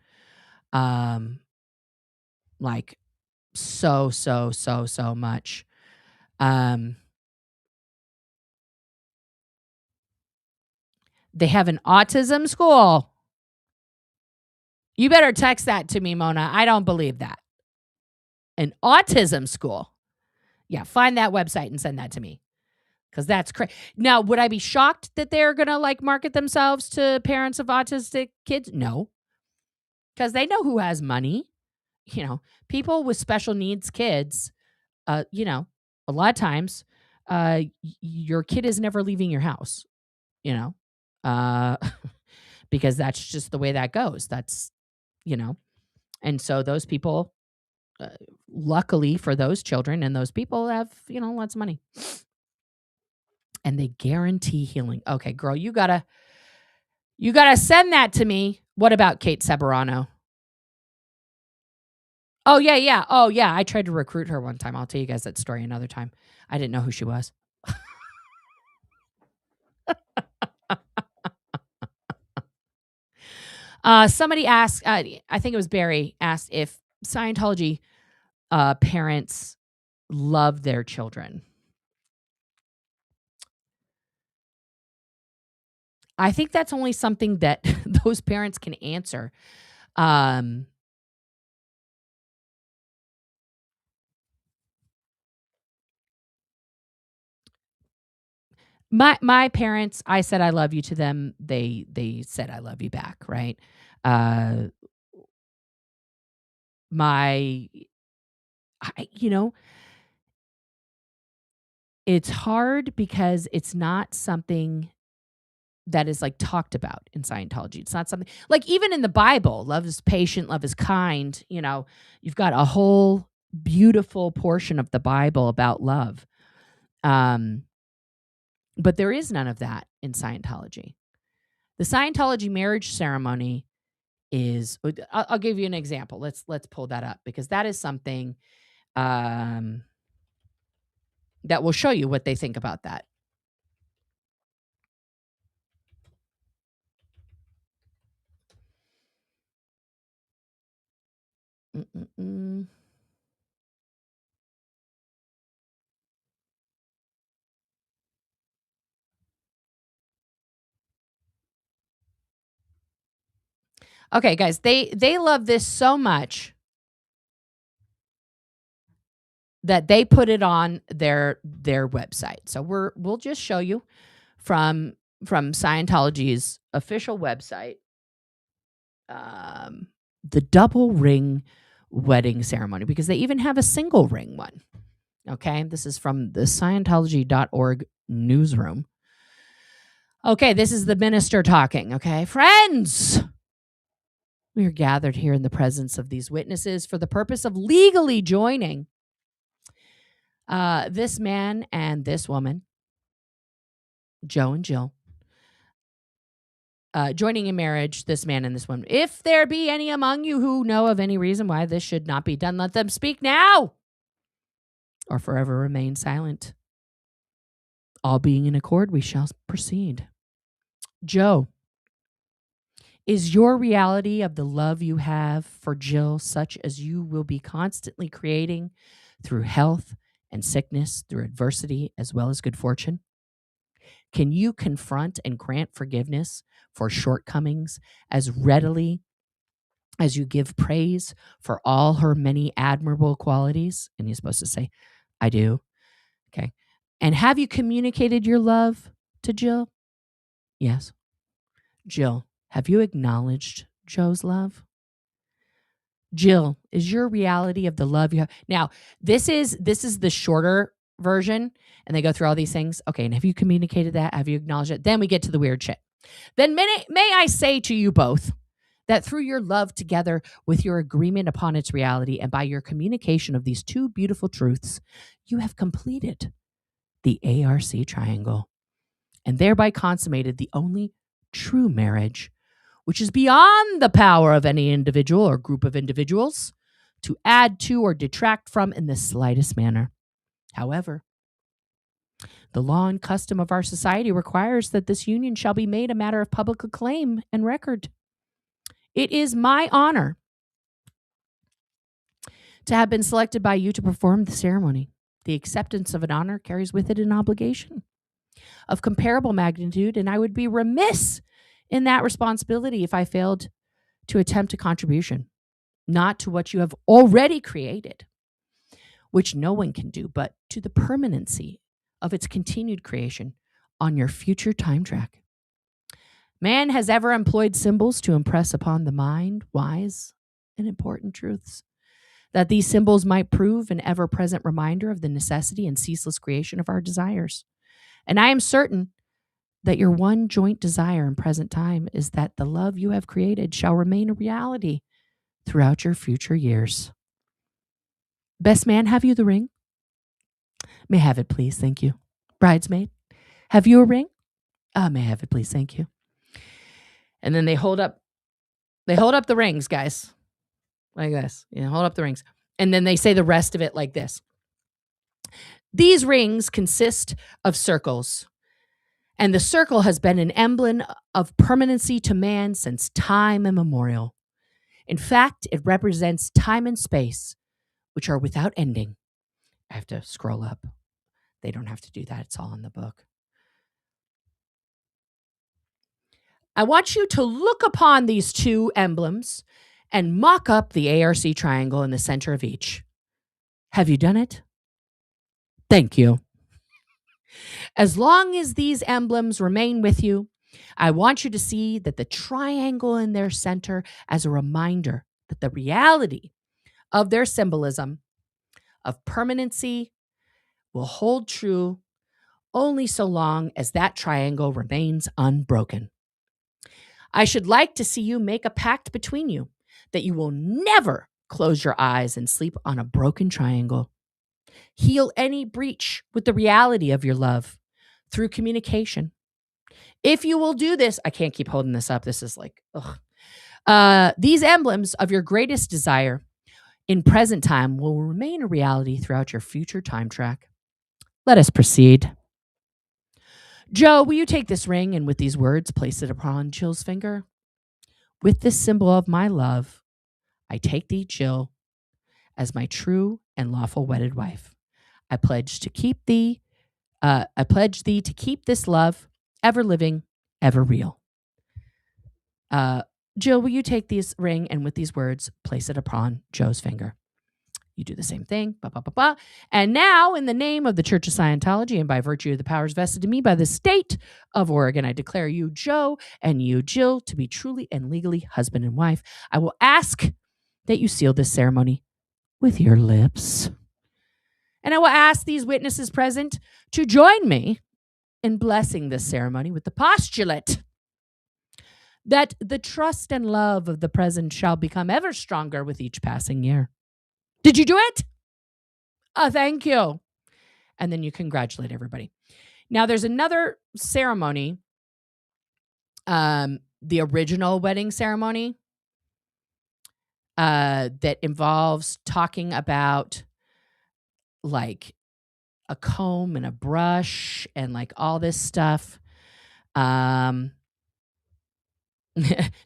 Like so much. They have an autism school. You better text that to me, Mona. I don't believe that. An autism school. Yeah, find that website and send that to me, because that's crazy. Now, would I be shocked that they're going to like market themselves to parents of autistic kids? No, because they know who has money. People with special needs kids, a lot of times your kid is never leaving your house, because that's just the way that goes. That's, and so those people, luckily for those children and those people, have, lots of money. And they guarantee healing. Okay, girl, you gotta send that to me. What about Kate Seberano? Oh, yeah. Oh, yeah. I tried to recruit her one time. I'll tell you guys that story another time. I didn't know who she was. Somebody asked, I think it was Barry, asked if Scientology parents love their children. I think that's only something that those parents can answer. My parents, I said I love you to them. They said I love you back, right? It's hard because it's not something that is like talked about in Scientology. It's not something like, even in the Bible, love is patient, love is kind. You've got a whole beautiful portion of the Bible about love. But there is none of that in Scientology. The Scientology marriage ceremony is, I'll give you an example. Let's pull that up, because that is something that will show you what they think about that. Okay, guys, they love this so much that they put it on their website. So we'll just show you from Scientology's official website, the double ring wedding ceremony, because they even have a single ring one. Okay, this is from the Scientology.org newsroom. Okay, this is the minister talking. Okay, friends, we are gathered here in the presence of these witnesses for the purpose of legally joining this man and this woman, Joe and Jill, joining in marriage, this man and this woman. If there be any among you who know of any reason why this should not be done, let them speak now, or forever remain silent. All being in accord, we shall proceed. Joe, is your reality of the love you have for Jill such as you will be constantly creating through health and sickness, through adversity as well as good fortune? Can you confront and grant forgiveness for shortcomings as readily as you give praise for all her many admirable qualities? And he's supposed to say, I do. Okay. And have you communicated your love to Jill? Yes. Jill, have you acknowledged Joe's love? Jill, is your reality of the love you have? Now, this is the shorter version, and they go through all these things. Okay, and have you communicated that? Have you acknowledged it? Then we get to the weird shit. Then may I say to you both that through your love together with your agreement upon its reality and by your communication of these two beautiful truths, you have completed the ARC triangle and thereby consummated the only true marriage, which is beyond the power of any individual or group of individuals to add to or detract from in the slightest manner. However, the law and custom of our society requires that this union shall be made a matter of public acclaim and record. It is my honor to have been selected by you to perform the ceremony. The acceptance of an honor carries with it an obligation of comparable magnitude, and I would be remiss in that responsibility if I failed to attempt a contribution, not to what you have already created, which no one can do, but to the permanency of its continued creation on your future time track. Man has ever employed symbols to impress upon the mind wise and important truths, that these symbols might prove an ever-present reminder of the necessity and ceaseless creation of our desires. And I am certain that your one joint desire in present time is that the love you have created shall remain a reality throughout your future years. Best man, have you the ring? May I have it, please? Thank you. Bridesmaid, have you a ring? May I have it, please? Thank you. And then they hold up the rings, guys, like this. Hold up the rings. And then they say the rest of it like this. These rings consist of circles, and the circle has been an emblem of permanency to man since time immemorial. In fact, it represents time and space, which are without ending. I have to scroll up. They don't have to do that. It's all in the book. I want you to look upon these two emblems and mock up the ARC triangle in the center of each. Have you done it? Thank you. As long as these emblems remain with you, I want you to see that the triangle in their center as a reminder that the reality of their symbolism of permanency will hold true only so long as that triangle remains unbroken. I should like to see you make a pact between you that you will never close your eyes and sleep on a broken triangle. Heal any breach with the reality of your love through communication. If you will do this, I can't keep holding this up. This is like, ugh. These emblems of your greatest desire in present time will remain a reality throughout your future time track. Let us proceed. Joe, will you take this ring and with these words place it upon Jill's finger? With this symbol of my love, I take thee, Jill, as my true and lawful wedded wife. I pledge thee to keep this love ever living, ever real. Jill, will you take this ring and with these words place it upon Joe's finger? You do the same thing. And now, in the name of the Church of Scientology and by virtue of the powers vested in me by the state of Oregon, I declare you, Joe, and you, Jill, to be truly and legally husband and wife. I will ask that you seal this ceremony with your lips. And I will ask these witnesses present to join me in blessing this ceremony with the postulate that the trust and love of the present shall become ever stronger with each passing year. Did you do it? Oh, thank you. And then you congratulate everybody. Now, there's another ceremony, the original wedding ceremony, that involves talking about like a comb and a brush and like all this stuff. Did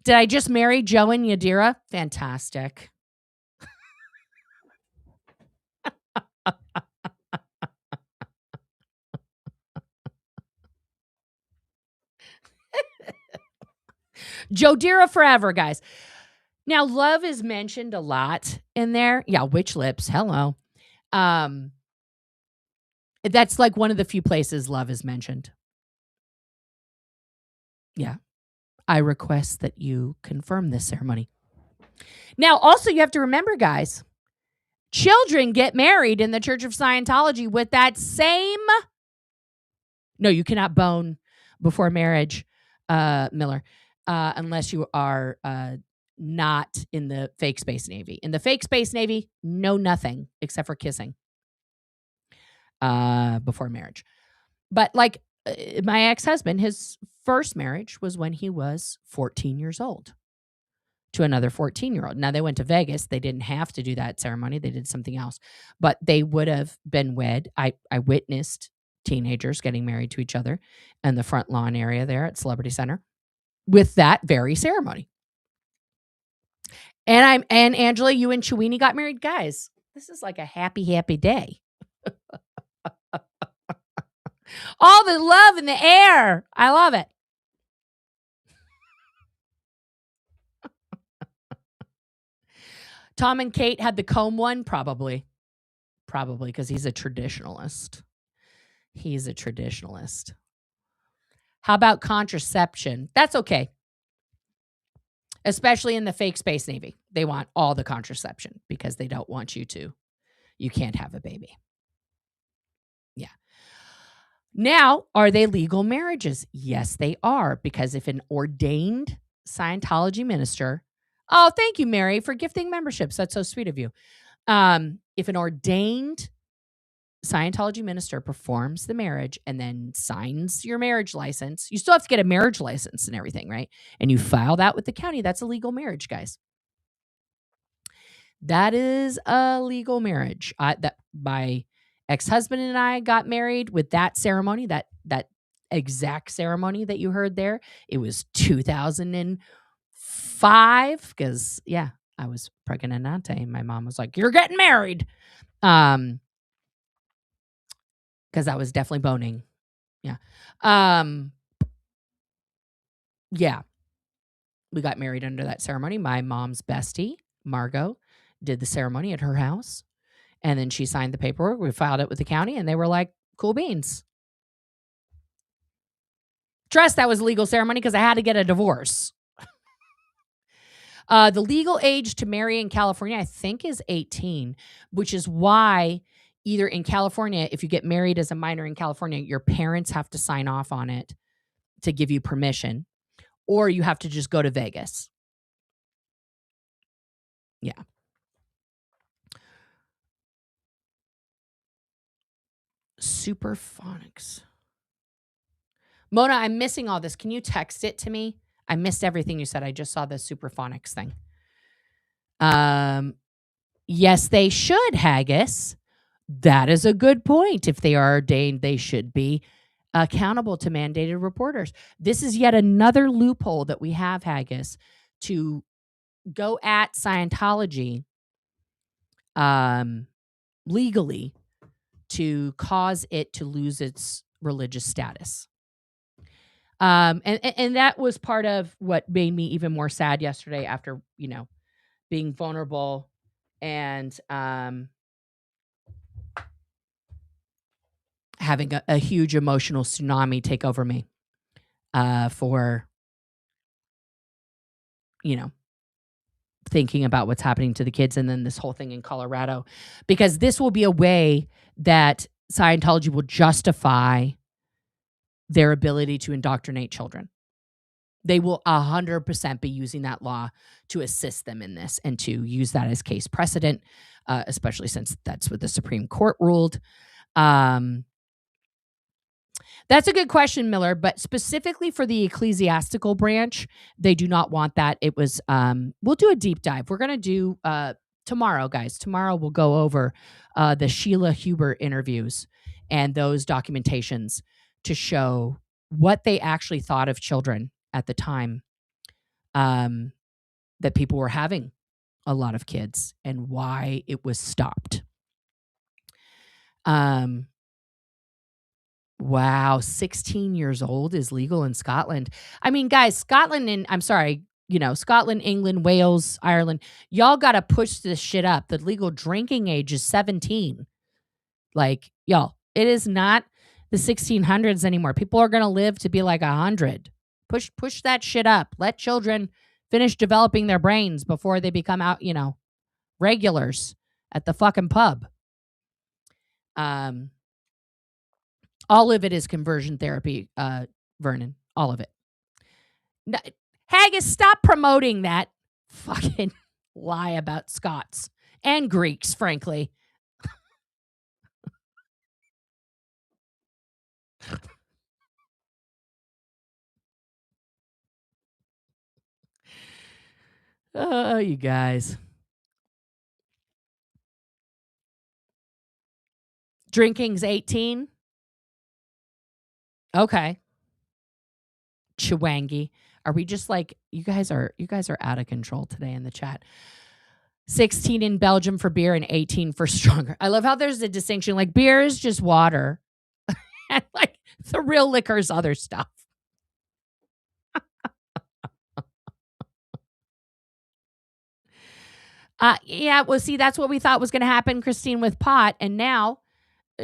I just marry Joe and Yadira? Fantastic. Jodira forever, guys. Now, love is mentioned a lot in there. Yeah, witch lips. Hello. That's like one of the few places love is mentioned. Yeah. I request that you confirm this ceremony. Now, also, you have to remember, guys, children get married in the Church of Scientology with that same. No, you cannot bone before marriage, Miller, unless you are not in the fake space Navy. In the fake space Navy, no nothing except for kissing before marriage. But like my ex-husband, his first marriage was when he was 14 years old to another 14-year-old. Now, they went to Vegas. They didn't have to do that ceremony. They did something else. But they would have been wed. I witnessed teenagers getting married to each other in the front lawn area there at Celebrity Center with that very ceremony. And Angela, you and Chewini got married. Guys, this is like a happy, happy day. All the love in the air. I love it. Tom and Kate had the comb one? Probably, because he's a traditionalist. He's a traditionalist. How about contraception? That's okay. Especially in the fake space Navy. They want all the contraception because they don't want you can't have a baby. Yeah. Now, are they legal marriages? Yes, they are. Because if an ordained Scientology minister, oh, thank you, Mary, for gifting memberships. That's so sweet of you. If an ordained Scientology minister performs the marriage and then signs your marriage license, you still have to get a marriage license and everything, right? And you file that with the county. That's a legal marriage, guys. That is a legal marriage. That my ex-husband and I got married with that ceremony, that exact ceremony that you heard there. It was 2005 because, yeah, I was pregnant. And my mom was like, "You're getting married." Because I was definitely boning. Yeah. Yeah. We got married under that ceremony. My mom's bestie, Margot, did the ceremony at her house. And then she signed the paperwork. We filed it with the county, and they were like, cool beans. Trust that was a legal ceremony because I had to get a divorce. The legal age to marry in California, I think, is 18, which is why either in California, if you get married as a minor in California, your parents have to sign off on it to give you permission, or you have to just go to Vegas. Yeah. Superphonics. Mona, I'm missing all this. Can you text it to me? I missed everything you said. I just saw the superphonics thing. Yes, they should, Haggis. That is a good point. If they are ordained, they should be accountable to mandated reporters. This is yet another loophole that we have, Haggis, to go at Scientology legally to cause it to lose its religious status. And that was part of what made me even more sad yesterday after, being vulnerable and having a huge emotional tsunami take over me for, thinking about what's happening to the kids and then this whole thing in Colorado. Because this will be a way that Scientology will justify their ability to indoctrinate children. They will 100% be using that law to assist them in this and to use that as case precedent, especially since that's what the Supreme Court ruled. That's a good question, Miller, but specifically for the ecclesiastical branch, they do not want that. It was, we'll do a deep dive. We're going to do tomorrow, guys. Tomorrow we'll go over the Sheila Hubert interviews and those documentations to show what they actually thought of children at the time that people were having a lot of kids and why it was stopped. Wow, 16 years old is legal in Scotland. I mean, guys, Scotland and I'm sorry, Scotland, England, Wales, Ireland, y'all got to push this shit up. The legal drinking age is 17. Like, y'all, it is not the 1600s anymore. People are going to live to be like 100. Push that shit up. Let children finish developing their brains before they become out, regulars at the fucking pub. All of it is conversion therapy, Vernon. All of it. Haggis, stop promoting that fucking lie about Scots and Greeks, frankly. Oh, you guys. Drinking's 18. Okay. Chwangi. Are we just like you guys are out of control today in the chat. 16 in Belgium for beer and 18 for stronger. I love how there's a distinction. Like beer is just water. And like the real liquor is other stuff. Yeah, well, see, that's what we thought was going to happen, Christine, with pot. And now,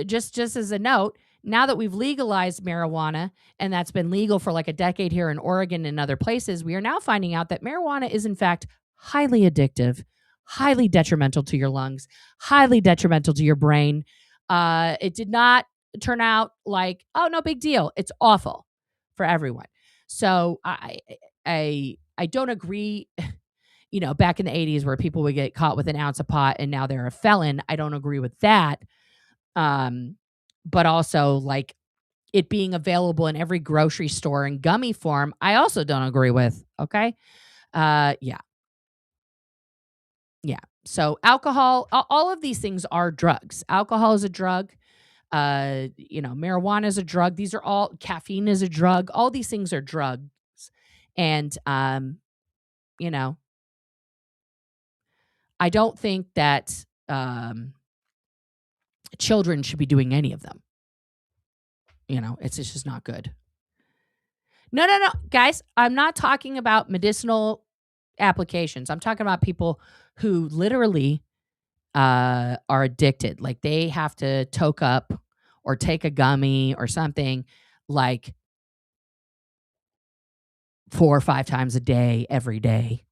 just as a note, now that we've legalized marijuana and that's been legal for like a decade here in Oregon and other places, we are now finding out that marijuana is in fact highly addictive, highly detrimental to your lungs, highly detrimental to your brain. It did not turn out like, oh, no big deal. It's awful for everyone. So I don't agree. Back in the 80s where people would get caught with an ounce of pot and now they're a felon. I don't agree with that. But also like it being available in every grocery store in gummy form, I also don't agree with. Okay. Yeah. So alcohol, all of these things are drugs. Alcohol is a drug. Marijuana is a drug. These are all, caffeine is a drug. All these things are drugs. And, I don't think that children should be doing any of them. It's just not good. No, guys, I'm not talking about medicinal applications. I'm talking about people who literally are addicted. Like they have to toke up or take a gummy or something like 4 or 5 times a day, every day.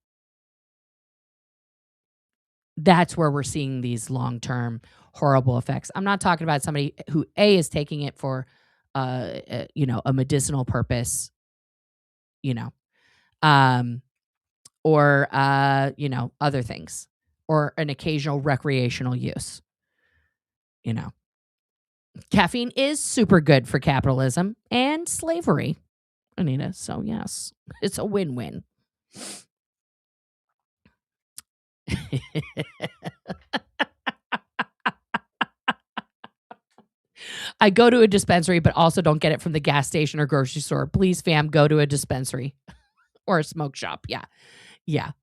That's where we're seeing these long-term horrible effects. I'm not talking about somebody who is taking it for, a medicinal purpose, or, other things, or an occasional recreational use. Caffeine is super good for capitalism and slavery, Anita. So yes, it's a win-win. I go to a dispensary, but also don't get it from the gas station or grocery store. Please, fam, go to a dispensary or a smoke shop. Yeah.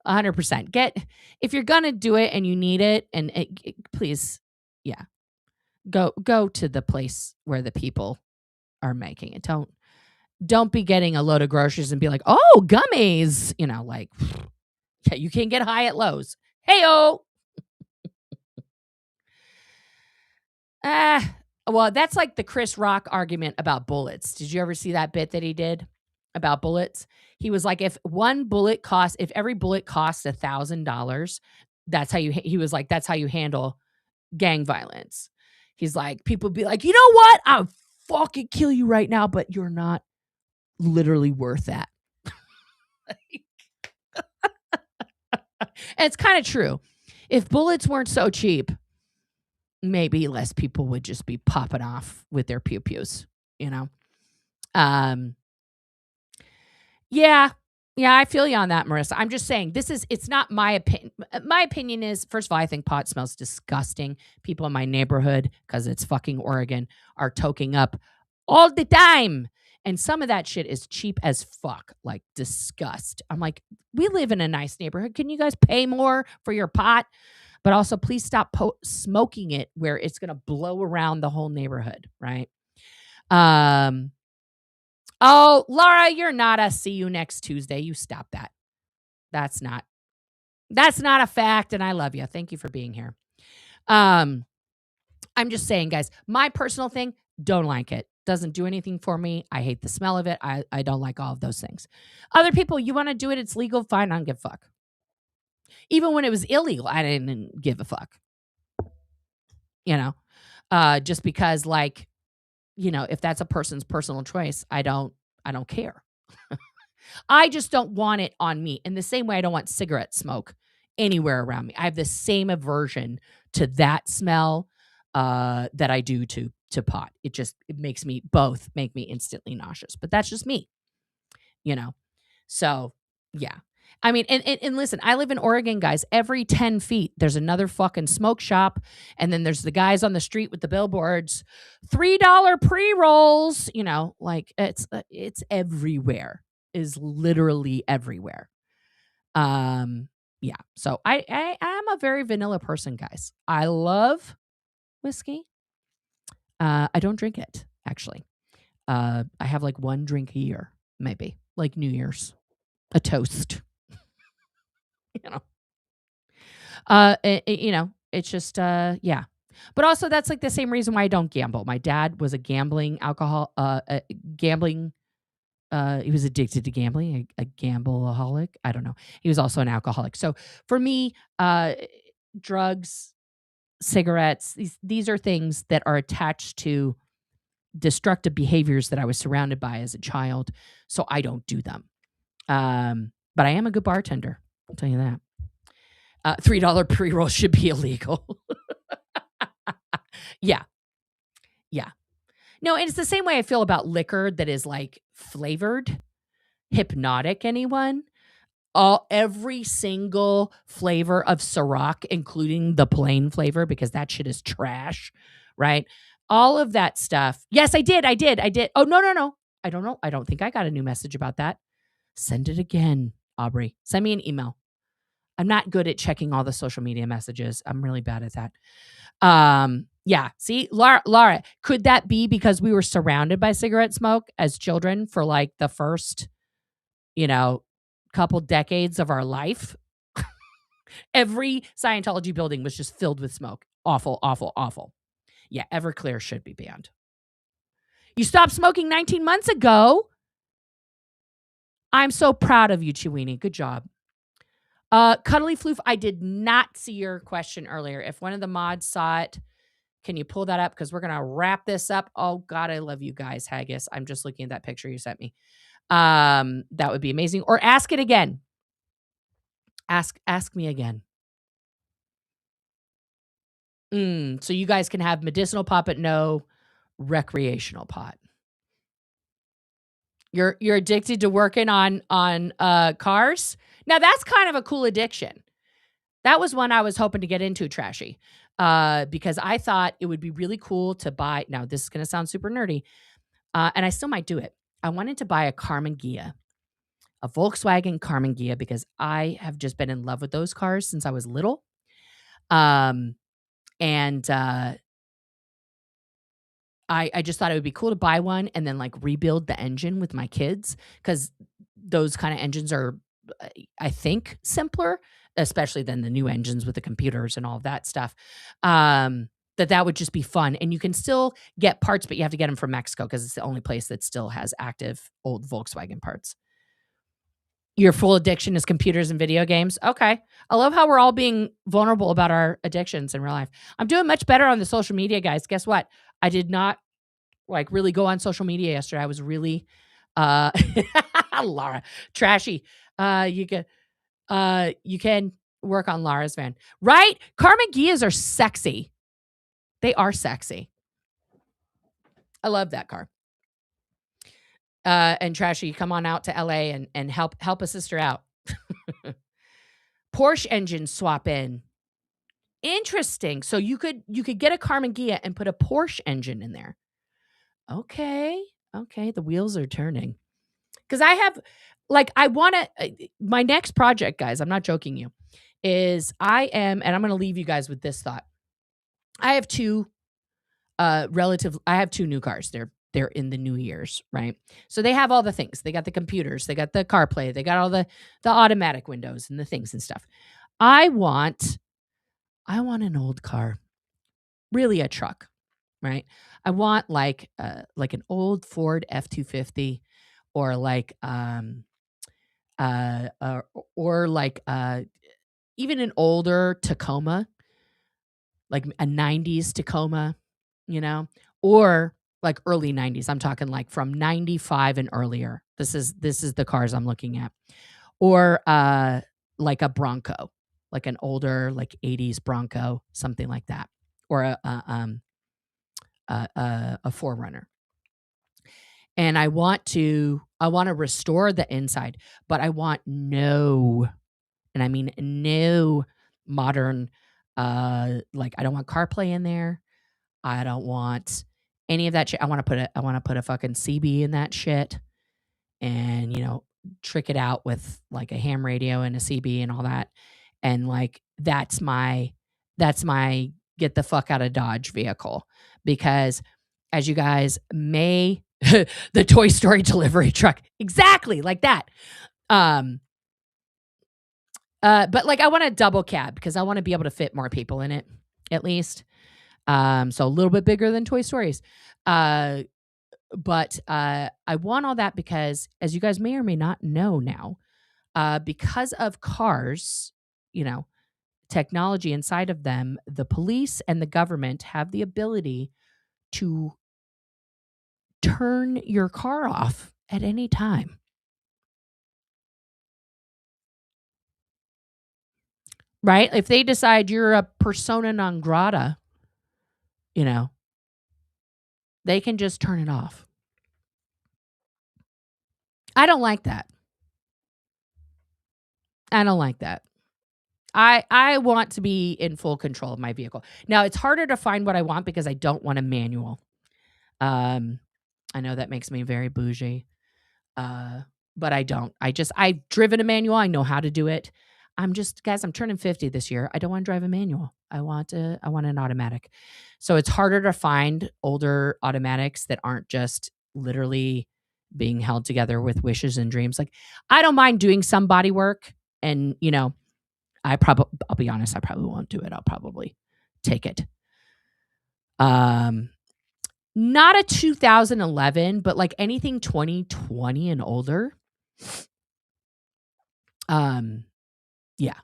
100%. If you're going to do it and you need it, and please, go to the place where the people are making it. Don't be getting a load of groceries and be like, oh, gummies, you can get high at Lowe's. Hey-o. Well, that's like the Chris Rock argument about bullets. Did you ever see that bit that he did about bullets? He was like, if every bullet costs $1,000, that's how you handle gang violence. He's like, people be like, you know what? I'll fucking kill you right now, but you're not literally worth that. And it's kind of true. If bullets weren't so cheap, maybe less people would just be popping off with their pew-pews, Yeah, I feel you on that, Marissa. I'm just saying it's not my opinion. My opinion is, first of all, I think pot smells disgusting. People in my neighborhood, because it's fucking Oregon, are toking up all the time. And some of that shit is cheap as fuck, like disgust. I'm like, we live in a nice neighborhood. Can you guys pay more for your pot? But also, please stop smoking it where it's going to blow around the whole neighborhood, right? Oh, Laura, you're not a see you next Tuesday. You stop that. That's not a fact, and I love you. Thank you for being here. I'm just saying, guys, my personal thing, don't like it. Doesn't do anything for me. I hate the smell of it. I don't like all of those things. Other people, you want to do it, it's legal, fine, I don't give a fuck. Even when it was illegal, I didn't give a fuck. Just because, like, if that's a person's personal choice, I don't care. I just don't want it on me. In the same way I don't want cigarette smoke anywhere around me. I have the same aversion to that smell that I do to pot. It makes me instantly nauseous. But that's just me. So yeah. I mean, and listen, I live in Oregon, guys. Every 10 feet, there's another fucking smoke shop. And then there's the guys on the street with the billboards, $3 pre-rolls, like it's everywhere, is literally everywhere. Yeah. So I'm a very vanilla person, guys. I love whiskey. I don't drink it, actually. I have like one drink a year, maybe, like New Year's, a toast. It's just yeah. But also that's like the same reason why I don't gamble. My dad was a gambling gambling. He was addicted to gambling, a gambleaholic. I don't know. He was also an alcoholic. So for me, drugs, cigarettes, these are things that are attached to destructive behaviors that I was surrounded by as a child. So I don't do them. But I am a good bartender. I'll tell you that. $3 pre-roll should be illegal. Yeah. No, and it's the same way I feel about liquor that is like flavored, hypnotic. Anyone? Every single flavor of Ciroc, including the plain flavor, because that shit is trash, right? All of that stuff. Yes, I did. Oh, no. I don't know. I don't think I got a new message about that. Send it again, Aubrey. Send me an email. I'm not good at checking all the social media messages. I'm really bad at that. Yeah. See, Laura, could that be because we were surrounded by cigarette smoke as children for like the first, couple decades of our life? Every Scientology building was just filled with smoke. Awful, awful, awful. Yeah, Everclear should be banned. You stopped smoking 19 months ago. I'm so proud of you, Chiweenie. Good job. Cuddly Floof, I did not see your question earlier. If one of the mods saw it, can you pull that up? Because we're going to wrap this up. Oh, God, I love you guys, Haggis. I'm just looking at that picture you sent me. That would be amazing. Or ask it again. Ask me again. So you guys can have medicinal pot, but no recreational pot. You're addicted to working on cars. Now that's kind of a cool addiction. That was one I was hoping to get into, Trashy, because I thought it would be really cool to buy. Now this is going to sound super nerdy, and I still might do it. I wanted to buy a Karmann Ghia, a Volkswagen Karmann Ghia, because I have just been in love with those cars since I was little. And I just thought it would be cool to buy one and then like rebuild the engine with my kids, because those kind of engines are, I think, simpler, especially than the new engines with the computers and all of that stuff. That would just be fun. And you can still get parts, but you have to get them from Mexico because it's the only place that still has active old Volkswagen parts. Your full addiction is computers and video games. Okay. I love how we're all being vulnerable about our addictions in real life. I'm doing much better on the social media, guys. Guess what? I did not like really go on social media yesterday. I was really Laura, Trashy. You can work on Laura's van. Right? Karmann Ghias are sexy. They are sexy. I love that car. And Trashy, come on out to LA and help a sister out. Porsche engine swap in. Interesting. So you could get a Karmann Ghia and put a Porsche engine in there. Okay. The wheels are turning. Because I have, like, I want to, my next project, guys, I'm not joking you, is and I'm going to leave you guys with this thought. I have two new cars. They're they're in the new years, right? So they have all the things. They got the computers, they got the CarPlay, they got all the automatic windows and the things and stuff. I want an old car, really a truck, right? I want like an old Ford F-250, or like uh, uh or like even an older Tacoma, like a 90s Tacoma, you know, or like early 90s. I'm talking like from 95 and earlier. This is the cars I'm looking at. Or like a Bronco, like an older like 80s Bronco, something like that. Or a 4Runner. And I want to restore the inside, but I want no, and I mean no, modern like, I don't want CarPlay in there. I don't want any of that shit. I want to put a fucking CB in that shit, and trick it out with like a ham radio and a CB and all that. And like that's my get the fuck out of Dodge vehicle, because as you guys may the Toy Story delivery truck, exactly like that. But like I want a double cab because I want to be able to fit more people in it, at least. So a little bit bigger than Toy Stories. But I want all that because, as you guys may or may not know now, because of cars, technology inside of them, the police and the government have the ability to turn your car off at any time. Right? If they decide you're a persona non grata, they can just turn it off. I don't like that. I don't like that. I want to be in full control of my vehicle. Now, it's harder to find what I want because I don't want a manual. I know that makes me very bougie. But I don't. I've driven a manual. I know how to do it. Guys, I'm turning 50 this year. I don't want to drive a manual. I want an automatic. So it's harder to find older automatics that aren't just literally being held together with wishes and dreams. Like, I don't mind doing some body work, and I'll be honest, I probably won't do it. I'll probably take it. Not a 2011, but like anything 2020 and older. Yeah.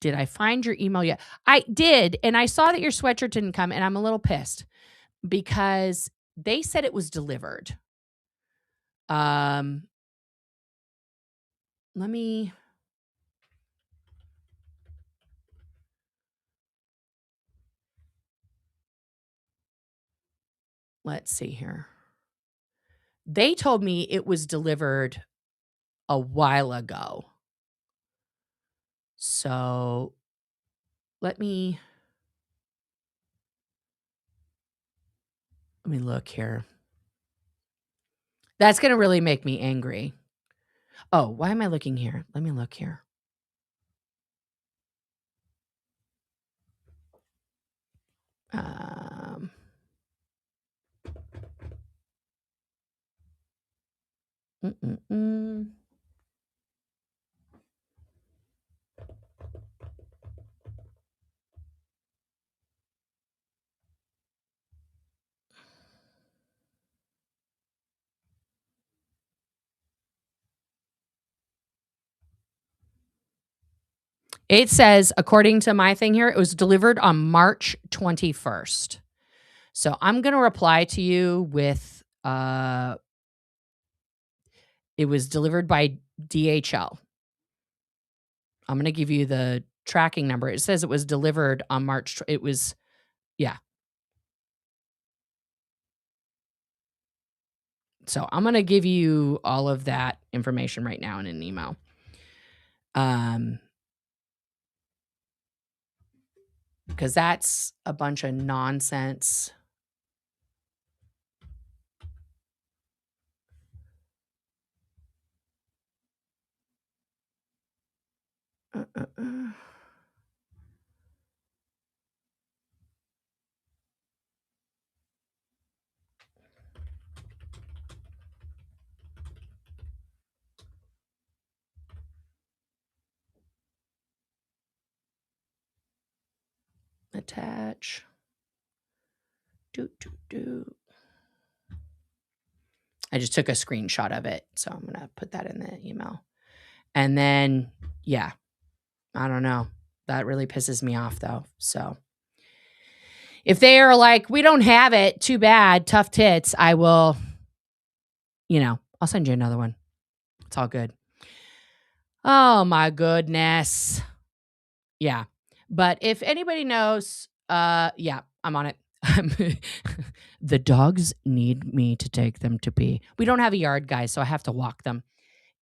Did I find your email yet? I did, and I saw that your sweatshirt didn't come, and I'm a little pissed because they said it was delivered. Let's see here. They told me it was delivered a while ago. So let me look here. That's going to really make me angry. Oh, why am I looking here? Let me look here. It says, according to my thing here, it was delivered on March 21st. So I'm going to reply to you with, it was delivered by DHL. I'm going to give you the tracking number. It says it was delivered on March. It was, yeah. So I'm going to give you all of that information right now in an email. Because that's a bunch of nonsense. Attach. I just took a screenshot of it, so I'm gonna put that in the email. And then, yeah, I don't know. That really pisses me off, though. So if they are like, we don't have it, too bad, tough tits, I will, I'll send you another one. It's all good. Oh, my goodness. Yeah. But if anybody knows, yeah, I'm on it. The dogs need me to take them to pee. We don't have a yard, guys, so I have to walk them.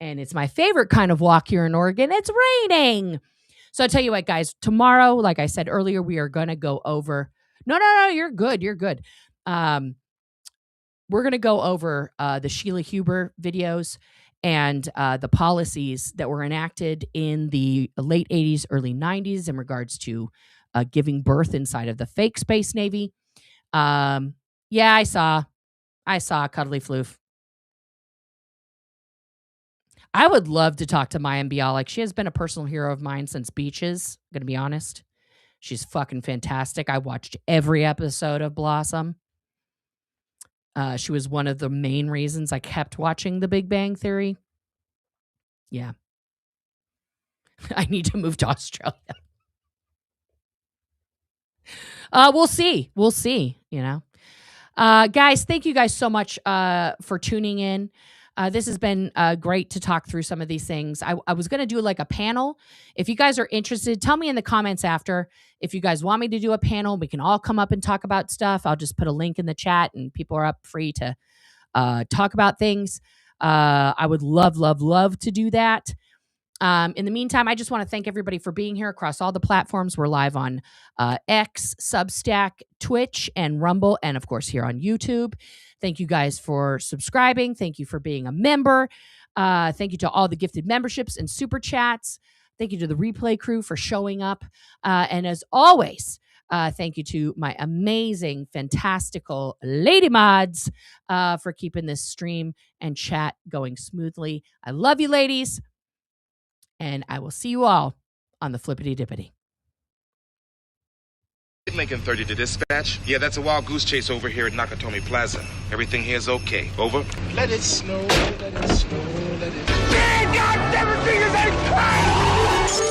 And it's my favorite kind of walk here in Oregon. It's raining. So I'll tell you what, guys, tomorrow, like I said earlier, we are going to go over. No, you're good. You're good. We're going to go over the Sheila Huber videos and the policies that were enacted in the late 80s, early 90s in regards to giving birth inside of the fake Space Navy. Yeah, I saw Cuddly Floof. I would love to talk to Mayim Bialik. She has been a personal hero of mine since Beaches, I'm going to be honest. She's fucking fantastic. I watched every episode of Blossom. She was one of the main reasons I kept watching The Big Bang Theory. Yeah. I need to move to Australia. We'll see. We'll see, Guys, thank you guys so much for tuning in. This has been great to talk through some of these things. I was going to do like a panel. If you guys are interested, tell me in the comments after. If you guys want me to do a panel, we can all come up and talk about stuff. I'll just put a link in the chat and people are up free to talk about things. I would love to do that. In the meantime, I just want to thank everybody for being here across all the platforms. We're live on X, Substack, Twitch, and Rumble, and of course here on YouTube. Thank you guys for subscribing. Thank you for being a member. Thank you to all the gifted memberships and super chats. Thank you to the replay crew for showing up. And as always, thank you to my amazing, fantastical lady mods for keeping this stream and chat going smoothly. I love you, ladies. And I will see you all on the flippity dippity. Lincoln 30 to dispatch. Yeah, that's a wild goose chase over here at Nakatomi Plaza. Everything here is okay. Over. Let it snow, let it snow, let it snow. God, everything is a